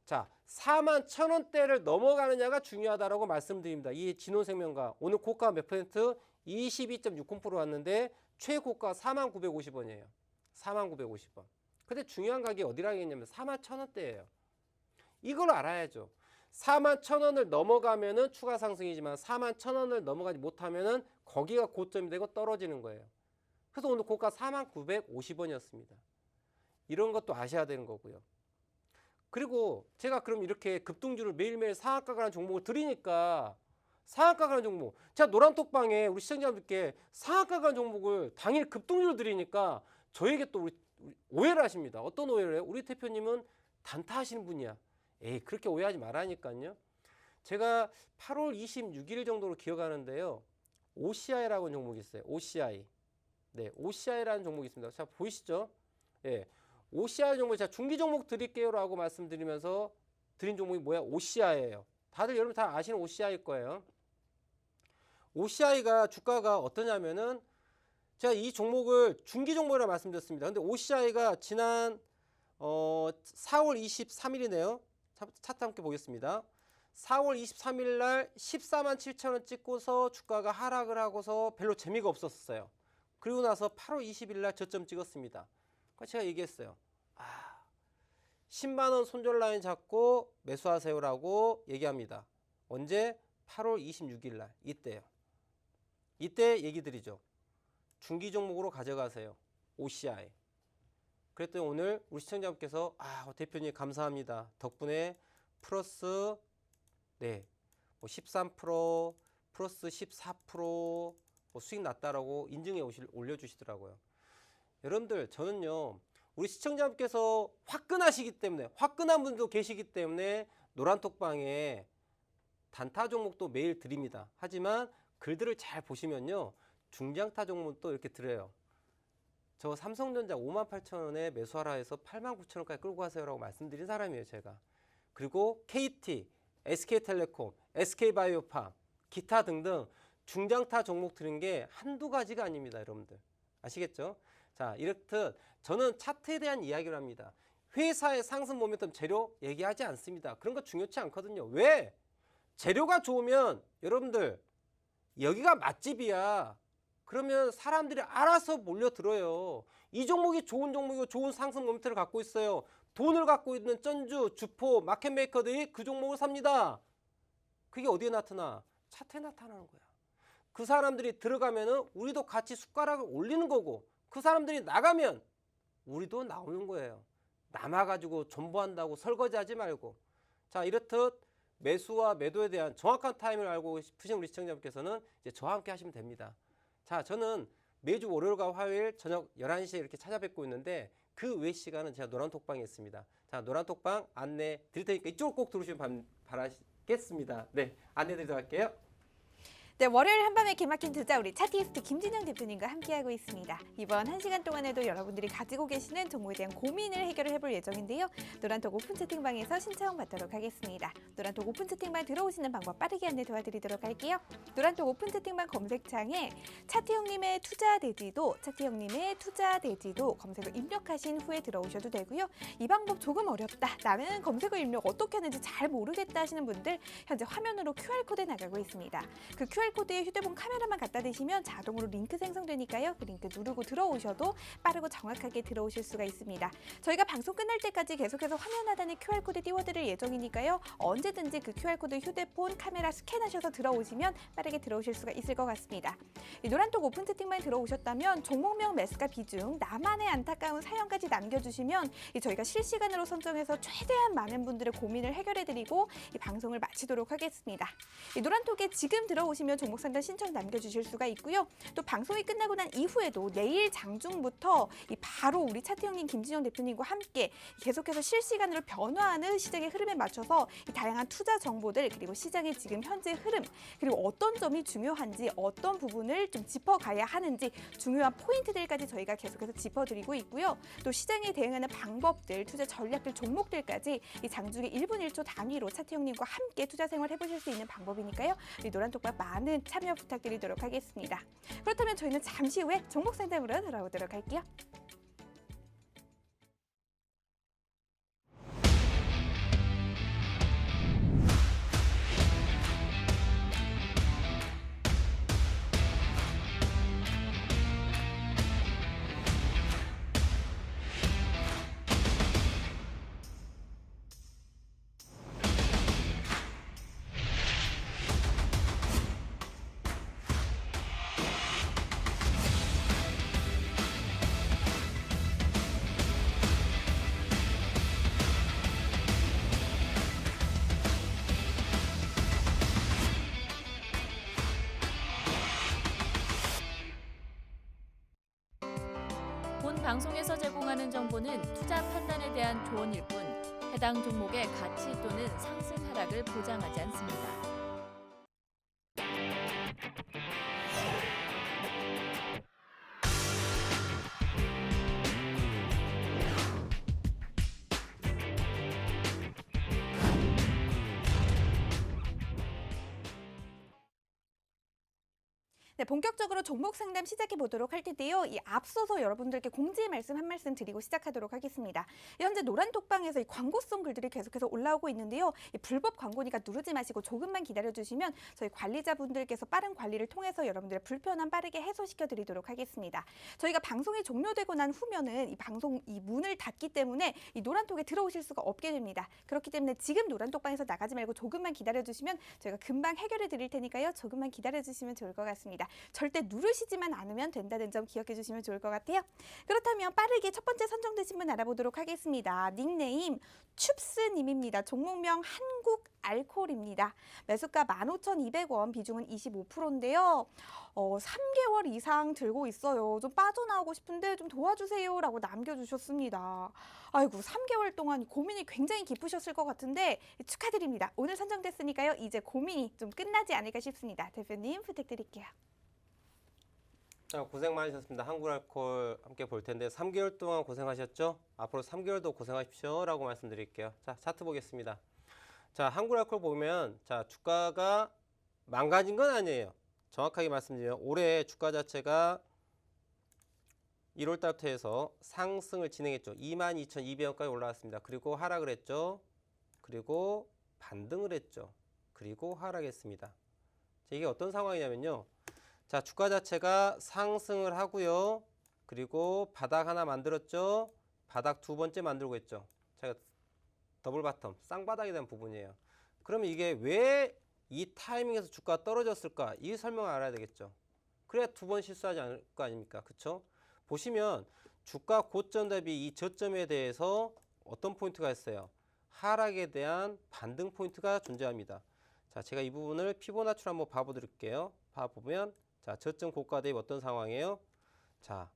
자, 41,000원대를 넘어가느냐가 중요하다라고 말씀드립니다. 이 진혼생명과학 오늘 고가 몇 퍼센트? 22.60% 왔는데 최고가 41,950원이에요. 41,950원. 근데 중요한 가격이 어디라고 했냐면 41,000원대예요. 이걸 알아야죠. 41,000원을 넘어가면은 추가 상승이지만 41,000원을 넘어가지 못하면은 거기가 고점이 되고 떨어지는 거예요. 그래서 오늘 고가 41,950원이었습니다. 이런 것도 아셔야 되는 거고요. 그리고 제가 그럼 이렇게 급등주를 매일매일 상한가 가는 종목을 드리니까 상한가 가는 종목. 제가 노란톡방에 우리 시청자분들께 상한가 가는 종목을 당일 급등주를 드리니까 저에게 또 우리 오해를 하십니다. 어떤 오해를 해요? 우리 대표님은 단타하시는 분이야. 에이, 그렇게 오해하지 말라니까요. 제가 8월 26일 정도로 기억하는데요. OCI라고 하는 종목이 있어요. OCI. 네, OCI라는 종목이 있습니다. 자, 보이시죠? 예. OCI 종목, 제가 중기 종목 드릴게요라고 말씀드리면서 드린 종목이 뭐야? OCI예요. 다들 여러분 다 아시는 OCI일 거예요. OCI가 주가가 어떠냐면은 제가 이 종목을 중기 종목이라고 말씀드렸습니다. 근데 OCI가 지난 4월 23일이네요. 차트 함께 보겠습니다. 4월 23일 날 14만 7천 원 찍고서 주가가 하락을 하고서 별로 재미가 없었어요. 그리고 나서 8월 20일 날 저점 찍었습니다. 그러니까 제가 얘기했어요. 10만 원 손절 라인 잡고 매수하세요라고 얘기합니다. 언제? 8월 26일 날 이때요. 이때 얘기 드리죠. 중기 종목으로 가져가세요. OCI. 그랬더니 오늘 우리 시청자분께서 대표님 감사합니다. 덕분에 플러스 13% 플러스 14% 수익 났다라고 인증해 올려주시더라고요. 여러분들 저는요. 우리 시청자분께서 화끈하시기 때문에 화끈한 분도 계시기 때문에 노란톡방에 단타 종목도 매일 드립니다. 하지만 글들을 잘 보시면요. 중장타 종목도 이렇게 드려요. 저 삼성전자 58,000원에 매수하라 해서 89,000원까지 끌고 가세요라고 말씀드린 사람이에요. 제가. 그리고 KT, SK텔레콤, SK바이오팜, 기타 등등 중장타 종목 드린 게 한두 가지가 아닙니다. 여러분들. 아시겠죠? 자, 이렇듯 저는 차트에 대한 이야기를 합니다. 회사의 상승 모멘텀 재료 얘기하지 않습니다. 그런 거 중요치 않거든요. 왜? 재료가 좋으면 여러분들 여기가 맛집이야. 그러면 사람들이 알아서 몰려들어요. 이 종목이 좋은 종목이고 좋은 상승 모멘텀을 갖고 있어요. 돈을 갖고 있는 쩐주, 주포, 마켓메이커들이 그 종목을 삽니다. 그게 어디에 나타나? 차트에 나타나는 거야. 그 사람들이 들어가면은 우리도 같이 숟가락을 올리는 거고 그 사람들이 나가면 우리도 나오는 거예요. 남아가지고 존버한다고 설거지하지 말고. 자, 이렇듯 매수와 매도에 대한 정확한 타임을 알고 싶으신 우리 시청자분께서는 이제 저와 함께 하시면 됩니다. 자, 저는 매주 월요일과 화요일 저녁 11시에 이렇게 찾아뵙고 있는데 그 외 시간은 제가 노란톡방에 있습니다. 자, 노란톡방 안내 드릴 테니까 이쪽으로 꼭 들어오시면 바라겠습니다. 네, 안내 드리도록 할게요. 네, 월요일 한밤에 기막힌 투자 우리 차트이스트 김진영 대표님과 함께하고 있습니다. 이번 1시간 동안에도 여러분들이 가지고 계시는 종목에 대한 고민을 해결을 해볼 예정인데요. 노란톡 오픈 채팅방에서 신청 받도록 하겠습니다. 노란톡 오픈 채팅방 들어오시는 방법 빠르게 안내 도와드리도록 할게요. 노란톡 오픈 채팅방 검색창에 차트 형님의 투자 대지도, 차트 형님의 투자 대지도 검색어 입력하신 후에 들어오셔도 되고요. 이 방법 조금 어렵다. 나는 검색어 입력 어떻게 하는지 잘 모르겠다 하시는 분들 현재 화면으로 QR코드 나가고 있습니다. 그 QR코드에 휴대폰 카메라만 갖다 대시면 자동으로 링크 생성되니까요. 그 링크 누르고 들어오셔도 빠르고 정확하게 들어오실 수가 있습니다. 저희가 방송 끝날 때까지 계속해서 화면 하단에 QR코드 띄워드릴 예정이니까요. 언제든지 그 QR코드 휴대폰 카메라 스캔하셔서 들어오시면 빠르게 들어오실 수가 있을 것 같습니다. 이 노란톡 오픈 채팅방에 들어오셨다면 종목명 매수가 비중, 나만의 안타까운 사연까지 남겨주시면 저희가 실시간으로 선정해서 최대한 많은 분들의 고민을 해결해드리고 이 방송을 마치도록 하겠습니다. 이 노란톡에 지금 들어오시면 종목 상담 신청 남겨주실 수가 있고요. 또 방송이 끝나고 난 이후에도 내일 장중부터 바로 우리 차트 형님 김진영 대표님과 함께 계속해서 실시간으로 변화하는 시장의 흐름에 맞춰서 다양한 투자 정보들 그리고 시장의 지금 현재 흐름 그리고 어떤 점이 중요한지 어떤 부분을 좀 짚어가야 하는지 중요한 포인트들까지 저희가 계속해서 짚어드리고 있고요. 또 시장에 대응하는 방법들, 투자 전략들, 종목들까지 이 장중에 1분 1초 단위로 차트 형님과 함께 투자 생활 해보실 수 있는 방법이니까요. 이 노란톡방 많은 참여 부탁드리도록 하겠습니다. 그렇다면 저희는 잠시 후에 종목 상담으로 돌아오도록 할게요. 본 방송에서 제공하는 정보는 투자 판단에 대한 조언일 뿐 해당 종목의 가치 또는 상승 하락을 보장하지 않습니다. 네, 본격적으로 종목 상담 시작해 보도록 할 텐데요. 이 앞서서 여러분들께 공지 말씀 한 말씀 드리고 시작하도록 하겠습니다. 현재 노란 톡방에서 이 광고성 글들이 계속해서 올라오고 있는데요. 이 불법 광고니까 누르지 마시고 조금만 기다려 주시면 저희 관리자분들께서 빠른 관리를 통해서 여러분들의 불편함 빠르게 해소시켜 드리도록 하겠습니다. 저희가 방송이 종료되고 난 후면은 이 방송 이 문을 닫기 때문에 이 노란 톡에 들어오실 수가 없게 됩니다. 그렇기 때문에 지금 노란 톡방에서 나가지 말고 조금만 기다려 주시면 저희가 금방 해결해 드릴 테니까요. 조금만 기다려 주시면 좋을 것 같습니다. 절대 누르시지만 않으면 된다는 점 기억해 주시면 좋을 것 같아요. 그렇다면 빠르게 첫 번째 선정되신 분 알아보도록 하겠습니다. 닉네임 춥스님입니다. 종목명 한국알콜입니다. 매수가 15,200원, 비중은 25%인데요. 3개월 이상 들고 있어요. 좀 빠져나오고 싶은데 좀 도와주세요 라고 남겨주셨습니다. 아이고 3개월 동안 고민이 굉장히 깊으셨을 것 같은데 축하드립니다. 오늘 선정됐으니까요. 이제 고민이 좀 끝나지 않을까 싶습니다. 대표님 부탁드릴게요. 자, 고생 많으셨습니다. 한국알콜 함께 볼 텐데 3개월 동안 고생하셨죠? 앞으로 3개월도 고생하십시오 라고 말씀드릴게요. 자, 차트 보겠습니다. 자, 한국알콜 보면 자, 주가가 망가진 건 아니에요. 정확하게 말씀드리면 올해 주가 자체가 1월 달부터 해서 상승을 진행했죠. 22,200원까지 올라왔습니다. 그리고 하락을 했죠. 그리고 반등을 했죠. 그리고 하락했습니다. 자, 이게 어떤 상황이냐면요. 자, 주가 자체가 상승을 하고요. 그리고 바닥 하나 만들었죠. 바닥 두 번째 만들고 있죠. 제가 더블 바텀, 쌍바닥에 대한 부분이에요. 그러면 이게 왜 이 타이밍에서 주가가 떨어졌을까? 이 설명을 알아야 되겠죠. 그래야 두 번 실수하지 않을 거 아닙니까? 그쵸? 보시면 주가 고점 대비 이 저점에 대해서 어떤 포인트가 있어요? 하락에 대한 반등 포인트가 존재합니다. 자, 제가 이 부분을 피보나치로 한번 봐보드릴게요. 봐보면 자, 저점 고가 대비 어떤 상황이에요? 자,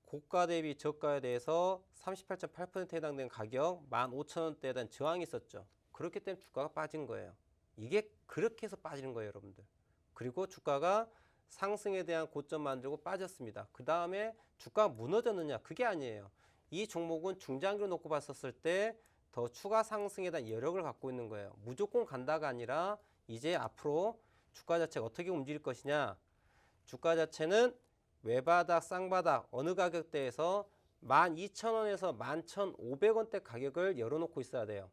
고가 대비 저가에 대해서 38.8%에 해당되는 가격 15,000원대에 대한 저항이 있었죠. 그렇기 때문에 주가가 빠진 거예요. 이게 그렇게 해서 빠지는 거예요, 여러분들. 그리고 주가가 상승에 대한 고점 만들고 빠졌습니다. 그 다음에 주가가 무너졌느냐? 그게 아니에요. 이 종목은 중장기로 놓고 봤었을 때 더 추가 상승에 대한 여력을 갖고 있는 거예요. 무조건 간다가 아니라 이제 앞으로 주가 자체가 어떻게 움직일 것이냐. 주가 자체는 외바닥, 쌍바닥 어느 가격대에서 12,000원에서 11,500원대 가격을 열어놓고 있어야 돼요.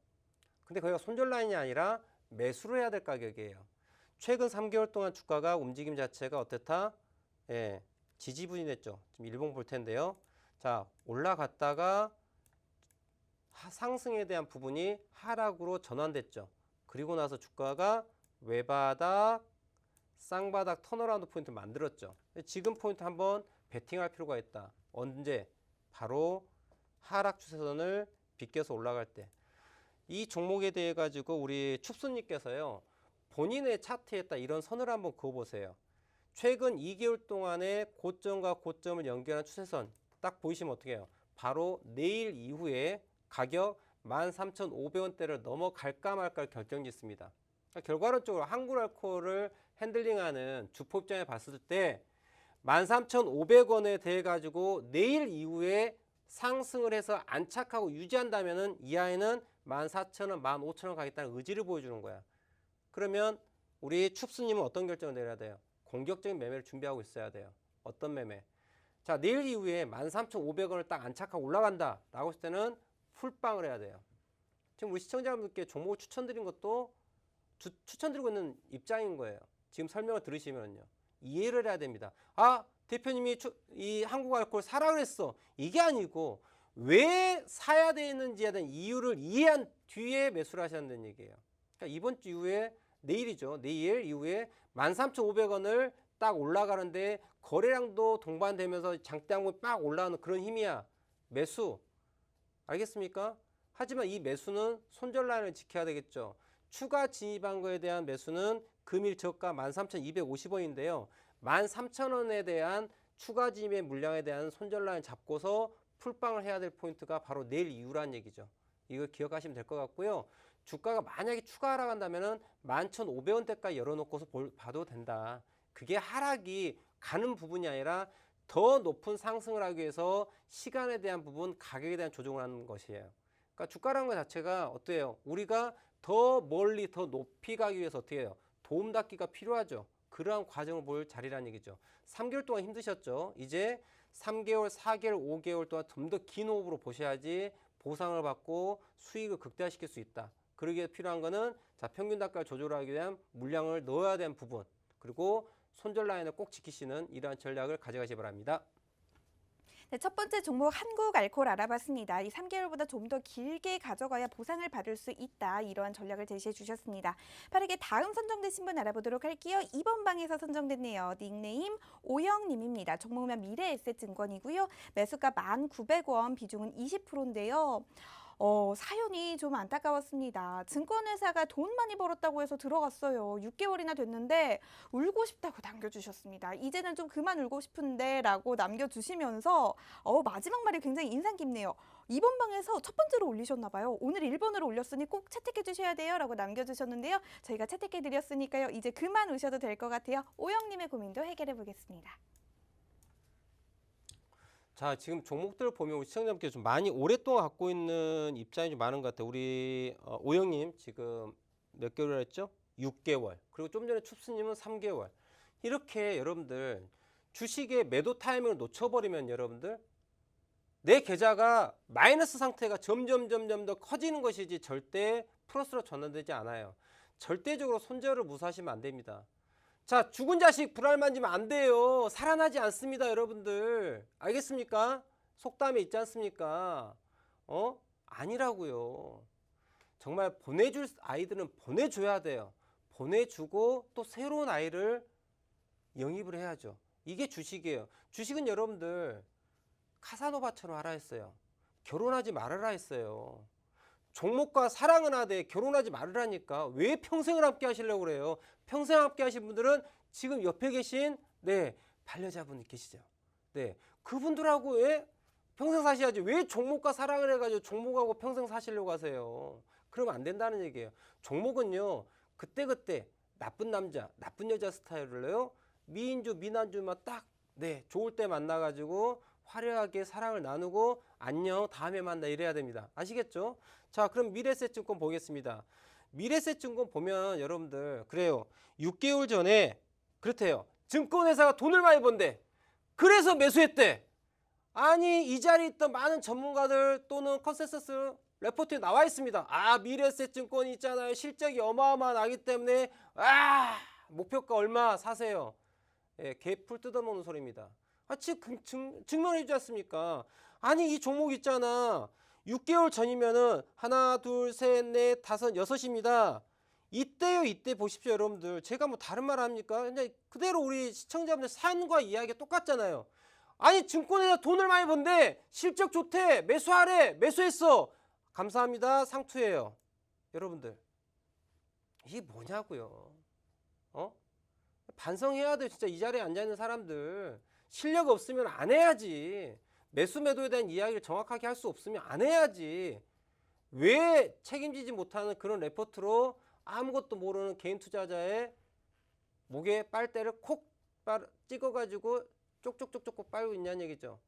근데 거기가 손절 라인이 아니라 매수를 해야 될 가격이에요. 최근 3개월 동안 주가가 움직임 자체가 어떻다? 예, 지지분이 됐죠. 지금 일봉 볼 텐데요. 자, 올라갔다가 상승에 대한 부분이 하락으로 전환됐죠. 그리고 나서 주가가 외바닥, 쌍바닥 턴어라운드 포인트 만들었죠. 지금 포인트 한번 베팅할 필요가 있다. 언제? 바로 하락 추세선을 비껴서 올라갈 때. 이 종목에 대해 가지고 우리 춥수님께서요. 본인의 차트에다 이런 선을 한번 그어보세요. 최근 2개월 동안의 고점과 고점을 연결한 추세선 딱 보이시면 어떻게 해요? 바로 내일 이후에 가격 13,500원대를 넘어갈까 말까 결정짓습니다. 그러니까 결과론적으로 한국알콜을 핸들링하는 주포 입장에 봤을 때 13,500원에 대해 가지고 내일 이후에 상승을 해서 안착하고 유지한다면은 이하에는 14,000원, 15,000원 가겠다는 의지를 보여주는 거야. 그러면 우리 춥수님은 어떤 결정을 내려야 돼요? 공격적인 매매를 준비하고 있어야 돼요. 어떤 매매? 자, 내일 이후에 13,500원을 딱 안착하고 올라간다 라고 했을 때는 풀빵을 해야 돼요. 지금 우리 시청자분들께 종목을 추천드린 것도 추천드리고 있는 입장인 거예요. 지금 설명을 들으시면요. 이해를 해야 됩니다. 아, 대표님이 이 한국알콜 사라 그랬어. 이게 아니고 왜 사야 되는지에 대한 이유를 이해한 뒤에 매수를 하셔야 된다는 얘기예요. 그러니까 이번 주 이후에 내일이죠. 내일 이후에 13,500원을 딱 올라가는데 거래량도 동반되면서 장대항목이 빡 올라오는 그런 힘이야. 매수. 알겠습니까? 하지만 이 매수는 손절 라인을 지켜야 되겠죠. 추가 진입한 거에 대한 매수는 금일 저가 13,250원인데요. 13,000원에 대한 추가 진입의 물량에 대한 손절 라인 잡고서 풀빵을 해야 될 포인트가 바로 내일 이후란 얘기죠. 이거 기억하시면 될 것 같고요. 주가가 만약에 추가 하락한다면은 11,500원대까지 열어놓고서 봐도 된다. 그게 하락이 가는 부분이 아니라 더 높은 상승을 하기 위해서 시간에 대한 부분, 가격에 대한 조정을 하는 것이에요. 그러니까 주가라는 것 자체가 어때요? 우리가 더 멀리 더 높이 가기 위해서 어떻게 해요? 도움닫기가 필요하죠. 그러한 과정을 볼 자리라는 얘기죠. 3개월 동안 힘드셨죠. 이제 3개월, 4개월, 5개월 동안 좀 더 긴 호흡으로 보셔야지 보상을 받고 수익을 극대화시킬 수 있다. 그러기 위해 필요한 거는 자, 평균 단가를 조절하기 위한 물량을 넣어야 되는 부분, 그리고 손절 라인을 꼭 지키시는 이러한 전략을 가져가시기 바랍니다. 네, 첫 번째 종목 한국알코올 알아봤습니다. 이 3개월보다 좀 더 길게 가져가야 보상을 받을 수 있다. 이러한 전략을 제시해 주셨습니다. 빠르게 다음 선정되신 분 알아보도록 할게요. 2번 방에서 선정됐네요. 닉네임 오영님입니다. 종목명 미래에셋증권이고요. 매수가 1,900원, 비중은 20%인데요. 사연이 좀 안타까웠습니다. 증권회사가 돈 많이 벌었다고 해서 들어갔어요. 6개월이나 됐는데 울고 싶다고 남겨주셨습니다. 이제는 좀 그만 울고 싶은데 라고 남겨주시면서 마지막 말이 굉장히 인상 깊네요. 2번 방에서 첫 번째로 올리셨나 봐요. 오늘 1번으로 올렸으니 꼭 채택해 주셔야 돼요 라고 남겨주셨는데요. 저희가 채택해 드렸으니까요. 이제 그만 우셔도 될 것 같아요. 오영님의 고민도 해결해 보겠습니다. 자, 지금 종목들을 보면 우리 시청자분께 좀 많이 오랫동안 갖고 있는 입장이 좀 많은 것 같아요. 우리 오영님 지금 몇 개월 했죠? 6개월. 그리고 좀 전에 춥스님은 3개월. 이렇게 여러분들 주식의 매도 타이밍을 놓쳐버리면 여러분들 내 계좌가 마이너스 상태가 점점 더 커지는 것이지 절대 플러스로 전환되지 않아요. 절대적으로 손절을 무시하시면 안 됩니다. 자, 죽은 자식 불알 만지면 안 돼요. 살아나지 않습니다, 여러분들. 알겠습니까? 속담에 있지 않습니까? 아니라고요. 정말 보내줄 아이들은 보내줘야 돼요. 보내주고 또 새로운 아이를 영입을 해야죠. 이게 주식이에요. 주식은 여러분들 카사노바처럼 하라 했어요. 결혼하지 말아라 했어요. 종목과 사랑은 하되 결혼하지 말으라니까. 왜 평생을 함께 하시려고 그래요? 평생 함께 하신 분들은 지금 옆에 계신 반려자분 계시죠. 네, 그분들하고 왜 평생 사셔야지. 왜 종목과 사랑을 해가지고 종목하고 평생 사시려고 하세요? 그러면 안 된다는 얘기예요. 종목은요, 그때그때 나쁜 남자, 나쁜 여자 스타일을요, 미인주, 미남주만 딱 좋을 때 만나가지고 화려하게 사랑을 나누고 안녕 다음에 만나 이래야 됩니다. 아시겠죠? 자, 그럼 미래에셋증권 보겠습니다. 미래에셋증권 보면 여러분들 그래요. 6개월 전에 그렇대요. 증권회사가 돈을 많이 번대. 그래서 매수했대. 아니, 이 자리에 있던 많은 전문가들 또는 컨센서스 레포트에 나와 있습니다. 미래에셋증권이 있잖아요. 실적이 어마어마하기 때문에 목표가 얼마 사세요. 개풀 뜯어먹는 소리입니다. 지금 증명해 주지 않습니까? 아니, 이 종목 있잖아. 6개월 전이면은 하나, 둘, 셋, 넷, 다섯, 여섯입니다. 이때요, 이때 보십시오, 여러분들. 제가 뭐 다른 말 합니까? 그냥 그대로 우리 시청자분들 사연과 이야기가 똑같잖아요. 아니, 증권회사 돈을 많이 번대. 실적 좋대. 매수하래. 매수했어. 감사합니다. 상투예요. 여러분들, 이게 뭐냐고요? 반성해야 돼. 진짜 이 자리에 앉아있는 사람들. 실력 없으면 안 해야지. 매수 매도에 대한 이야기를 정확하게 할 수 없으면 안 해야지. 왜 책임지지 못하는 그런 레포트로 아무것도 모르는 개인 투자자의 목에 빨대를 콕 찍어가지고 쪽쪽쪽쪽 빨고 있냐는 얘기죠.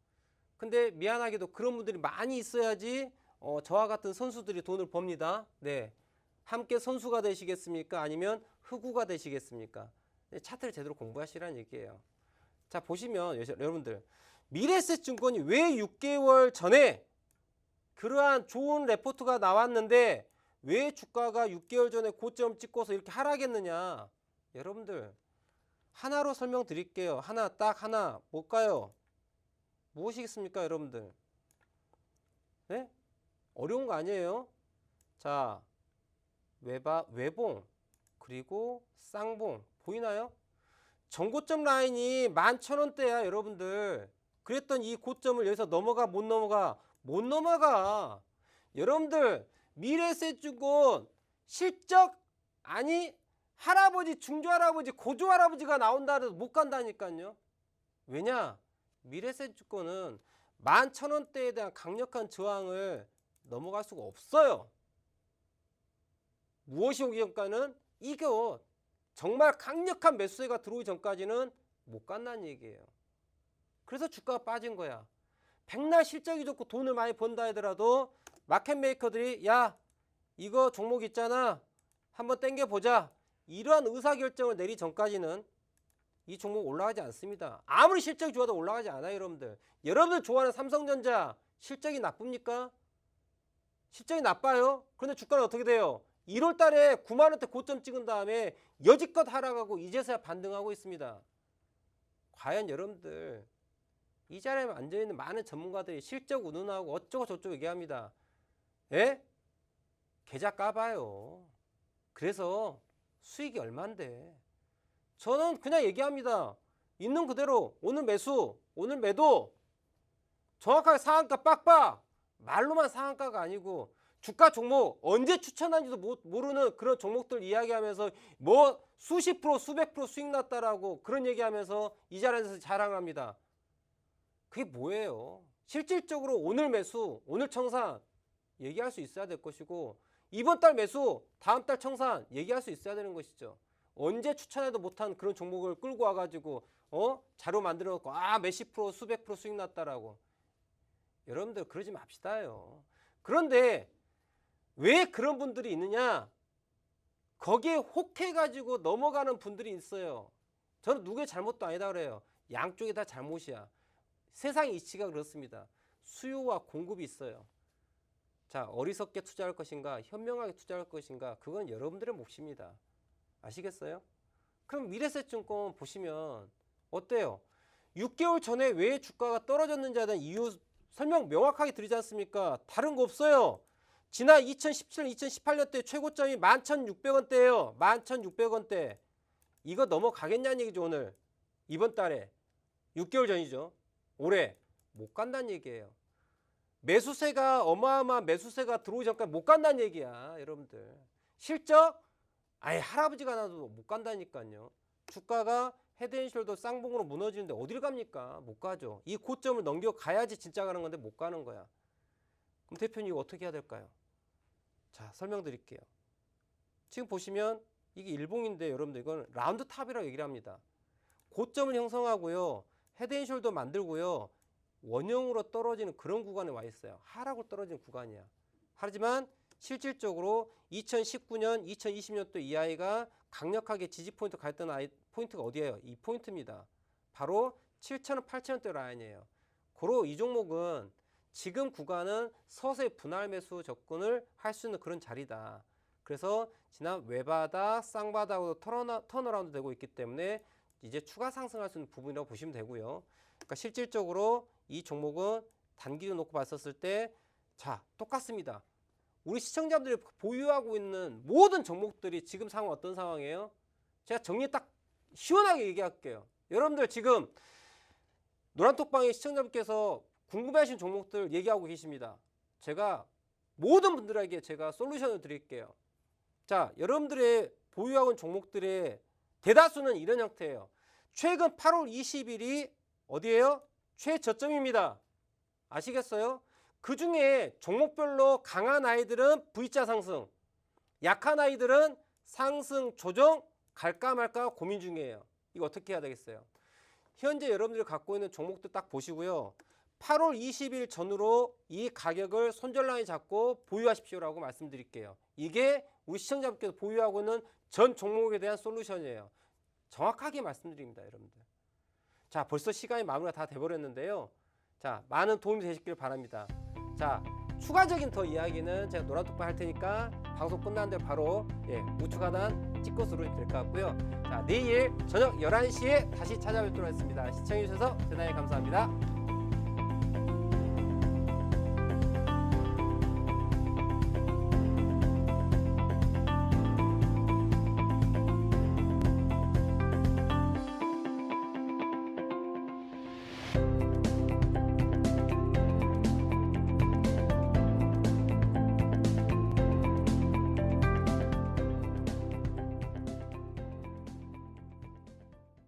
근데 미안하게도 그런 분들이 많이 있어야지 저와 같은 선수들이 돈을 법니다. 네, 함께 선수가 되시겠습니까? 아니면 흑우가 되시겠습니까? 차트를 제대로 공부하시라는 얘기예요. 자, 보시면 여러분들 미래에셋증권이 왜 6개월 전에 그러한 좋은 레포트가 나왔는데 왜 주가가 6개월 전에 고점 찍고서 이렇게 하락했느냐? 여러분들 하나로 설명드릴게요. 딱 하나. 뭘까요? 무엇이겠습니까, 여러분들? 네? 어려운 거 아니에요. 자, 외봉 그리고 쌍봉 보이나요? 전고점 라인이 11,000원대야, 여러분들. 그랬던 이 고점을 여기서 넘어가 못 넘어가? 못 넘어가. 여러분들 미래에셋증권 실적 할아버지, 중조할아버지, 고조할아버지가 나온다 해도 못 간다니까요. 왜냐? 미래세주권은 11,000원대에 대한 강력한 저항을 넘어갈 수가 없어요. 무엇이 오기 전까지는 이거 정말 강력한 매수세가 들어오기 전까지는 못 간다는 얘기예요. 그래서 주가가 빠진 거야. 백날 실적이 좋고 돈을 많이 번다 하더라도 마켓 메이커들이 야 이거 종목 있잖아 한번 땡겨보자 이러한 의사결정을 내리 전까지는 이 종목 올라가지 않습니다. 아무리 실적이 좋아도 올라가지 않아요. 여러분들 좋아하는 삼성전자 실적이 나쁩니까? 실적이 나빠요. 그런데 주가는 어떻게 돼요? 1월 달에 9만 원대 고점 찍은 다음에 여지껏 하락하고 이제서야 반등하고 있습니다. 과연 여러분들 이 자리에 앉아있는 많은 전문가들이 실적 운운하고 어쩌고 저쩌고 얘기합니다. 예? 계좌 까봐요. 그래서 수익이 얼만데. 저는 그냥 얘기합니다. 있는 그대로 오늘 매수, 오늘 매도 정확하게 상한가 빡빡 말로만 상한가가 아니고 주가 종목 언제 추천한지도 모르는 그런 종목들 이야기하면서 뭐 수십 프로 수백 프로 수익 났다라고 그런 얘기하면서 이 자리에서 자랑합니다. 그게 뭐예요? 실질적으로 오늘 매수, 오늘 청산 얘기할 수 있어야 될 것이고 이번 달 매수, 다음 달 청산 얘기할 수 있어야 되는 것이죠. 언제 추천해도 못한 그런 종목을 끌고 와가지고 자료 만들어 놓고 몇십 프로 수백 프로 수익 났다라고. 여러분들 그러지 맙시다요. 그런데 왜 그런 분들이 있느냐? 거기에 혹해가지고 넘어가는 분들이 있어요. 저는 누구의 잘못도 아니다 그래요. 양쪽이 다 잘못이야. 세상 이치가 그렇습니다. 수요와 공급이 있어요. 자, 어리석게 투자할 것인가 현명하게 투자할 것인가 그건 여러분들의 몫입니다. 아시겠어요? 그럼 미래세증권 보시면 어때요? 6개월 전에 왜 주가가 떨어졌는지에 대한 이유 설명 명확하게 드리지 않습니까? 다른 거 없어요. 지난 2017, 2018년 때 최고점이 11,600원대예요. 11,600원대. 이거 넘어가겠냐는 얘기죠. 오늘 이번 달에 6개월 전이죠. 올해 못 간다는 얘기예요. 매수세가 어마어마한 매수세가 들어오기 전까지 못 간다는 얘기야. 여러분들 실적 아예 할아버지가 나도 못 간다니까요. 주가가 헤드앤숄더 쌍봉으로 무너지는데 어디를 갑니까? 못 가죠. 이 고점을 넘겨가야지 진짜 가는 건데 못 가는 거야. 그럼 대표님 이거 어떻게 해야 될까요? 자, 설명드릴게요. 지금 보시면 이게 일봉인데 여러분들 이건 라운드 탑이라고 얘기를 합니다. 고점을 형성하고요. 헤드앤숄더 만들고요. 원형으로 떨어지는 그런 구간에 와 있어요. 하락으로 떨어지는 구간이야. 하지만 실질적으로 2019년, 2020년도 이 아이가 강력하게 지지 포인트 갔던 포인트가 어디예요? 이 포인트입니다. 바로 7,000원, 8,000원대 라인이에요. 고로 이 종목은 지금 구간은 서서히 분할 매수 접근을 할 수 있는 그런 자리다. 그래서 지난 외바닥, 쌍바닥으로 턴어라운드 되고 있기 때문에 이제 추가 상승할 수 있는 부분이라고 보시면 되고요. 그러니까 실질적으로 이 종목은 단기로 놓고 봤었을 때 자, 똑같습니다. 우리 시청자분들이 보유하고 있는 모든 종목들이 지금 상황 어떤 상황이에요? 제가 정리 딱 시원하게 얘기할게요. 여러분들 지금 노란톡방의 시청자분께서 궁금해하신 종목들 얘기하고 계십니다. 제가 모든 분들에게 제가 솔루션을 드릴게요. 자, 여러분들의 보유하고 있는 종목들의 대다수는 이런 형태예요. 최근 8월 20일이 어디예요? 최저점입니다. 아시겠어요? 그 중에 종목별로 강한 아이들은 V자 상승, 약한 아이들은 상승 조정 갈까 말까 고민 중이에요. 이거 어떻게 해야 되겠어요? 현재 여러분들이 갖고 있는 종목들 딱 보시고요. 8월 20일 전후로 이 가격을 손절 라인 잡고 보유하십시오라고 말씀드릴게요. 이게 우리 시청자분께서 보유하고 있는 전 종목에 대한 솔루션이에요. 정확하게 말씀드립니다, 여러분들. 자, 벌써 시간이 마무리가 다 돼버렸는데요. 자, 많은 도움이 되시길 바랍니다. 자, 추가적인 더 이야기는 제가 노란톡방 할 테니까 방송 끝난 대로 바로 우측 하단 찍고 들어오시면 될 것 같고요. 자, 내일 저녁 11시에 다시 찾아뵙도록 하겠습니다. 시청해주셔서 대단히 감사합니다.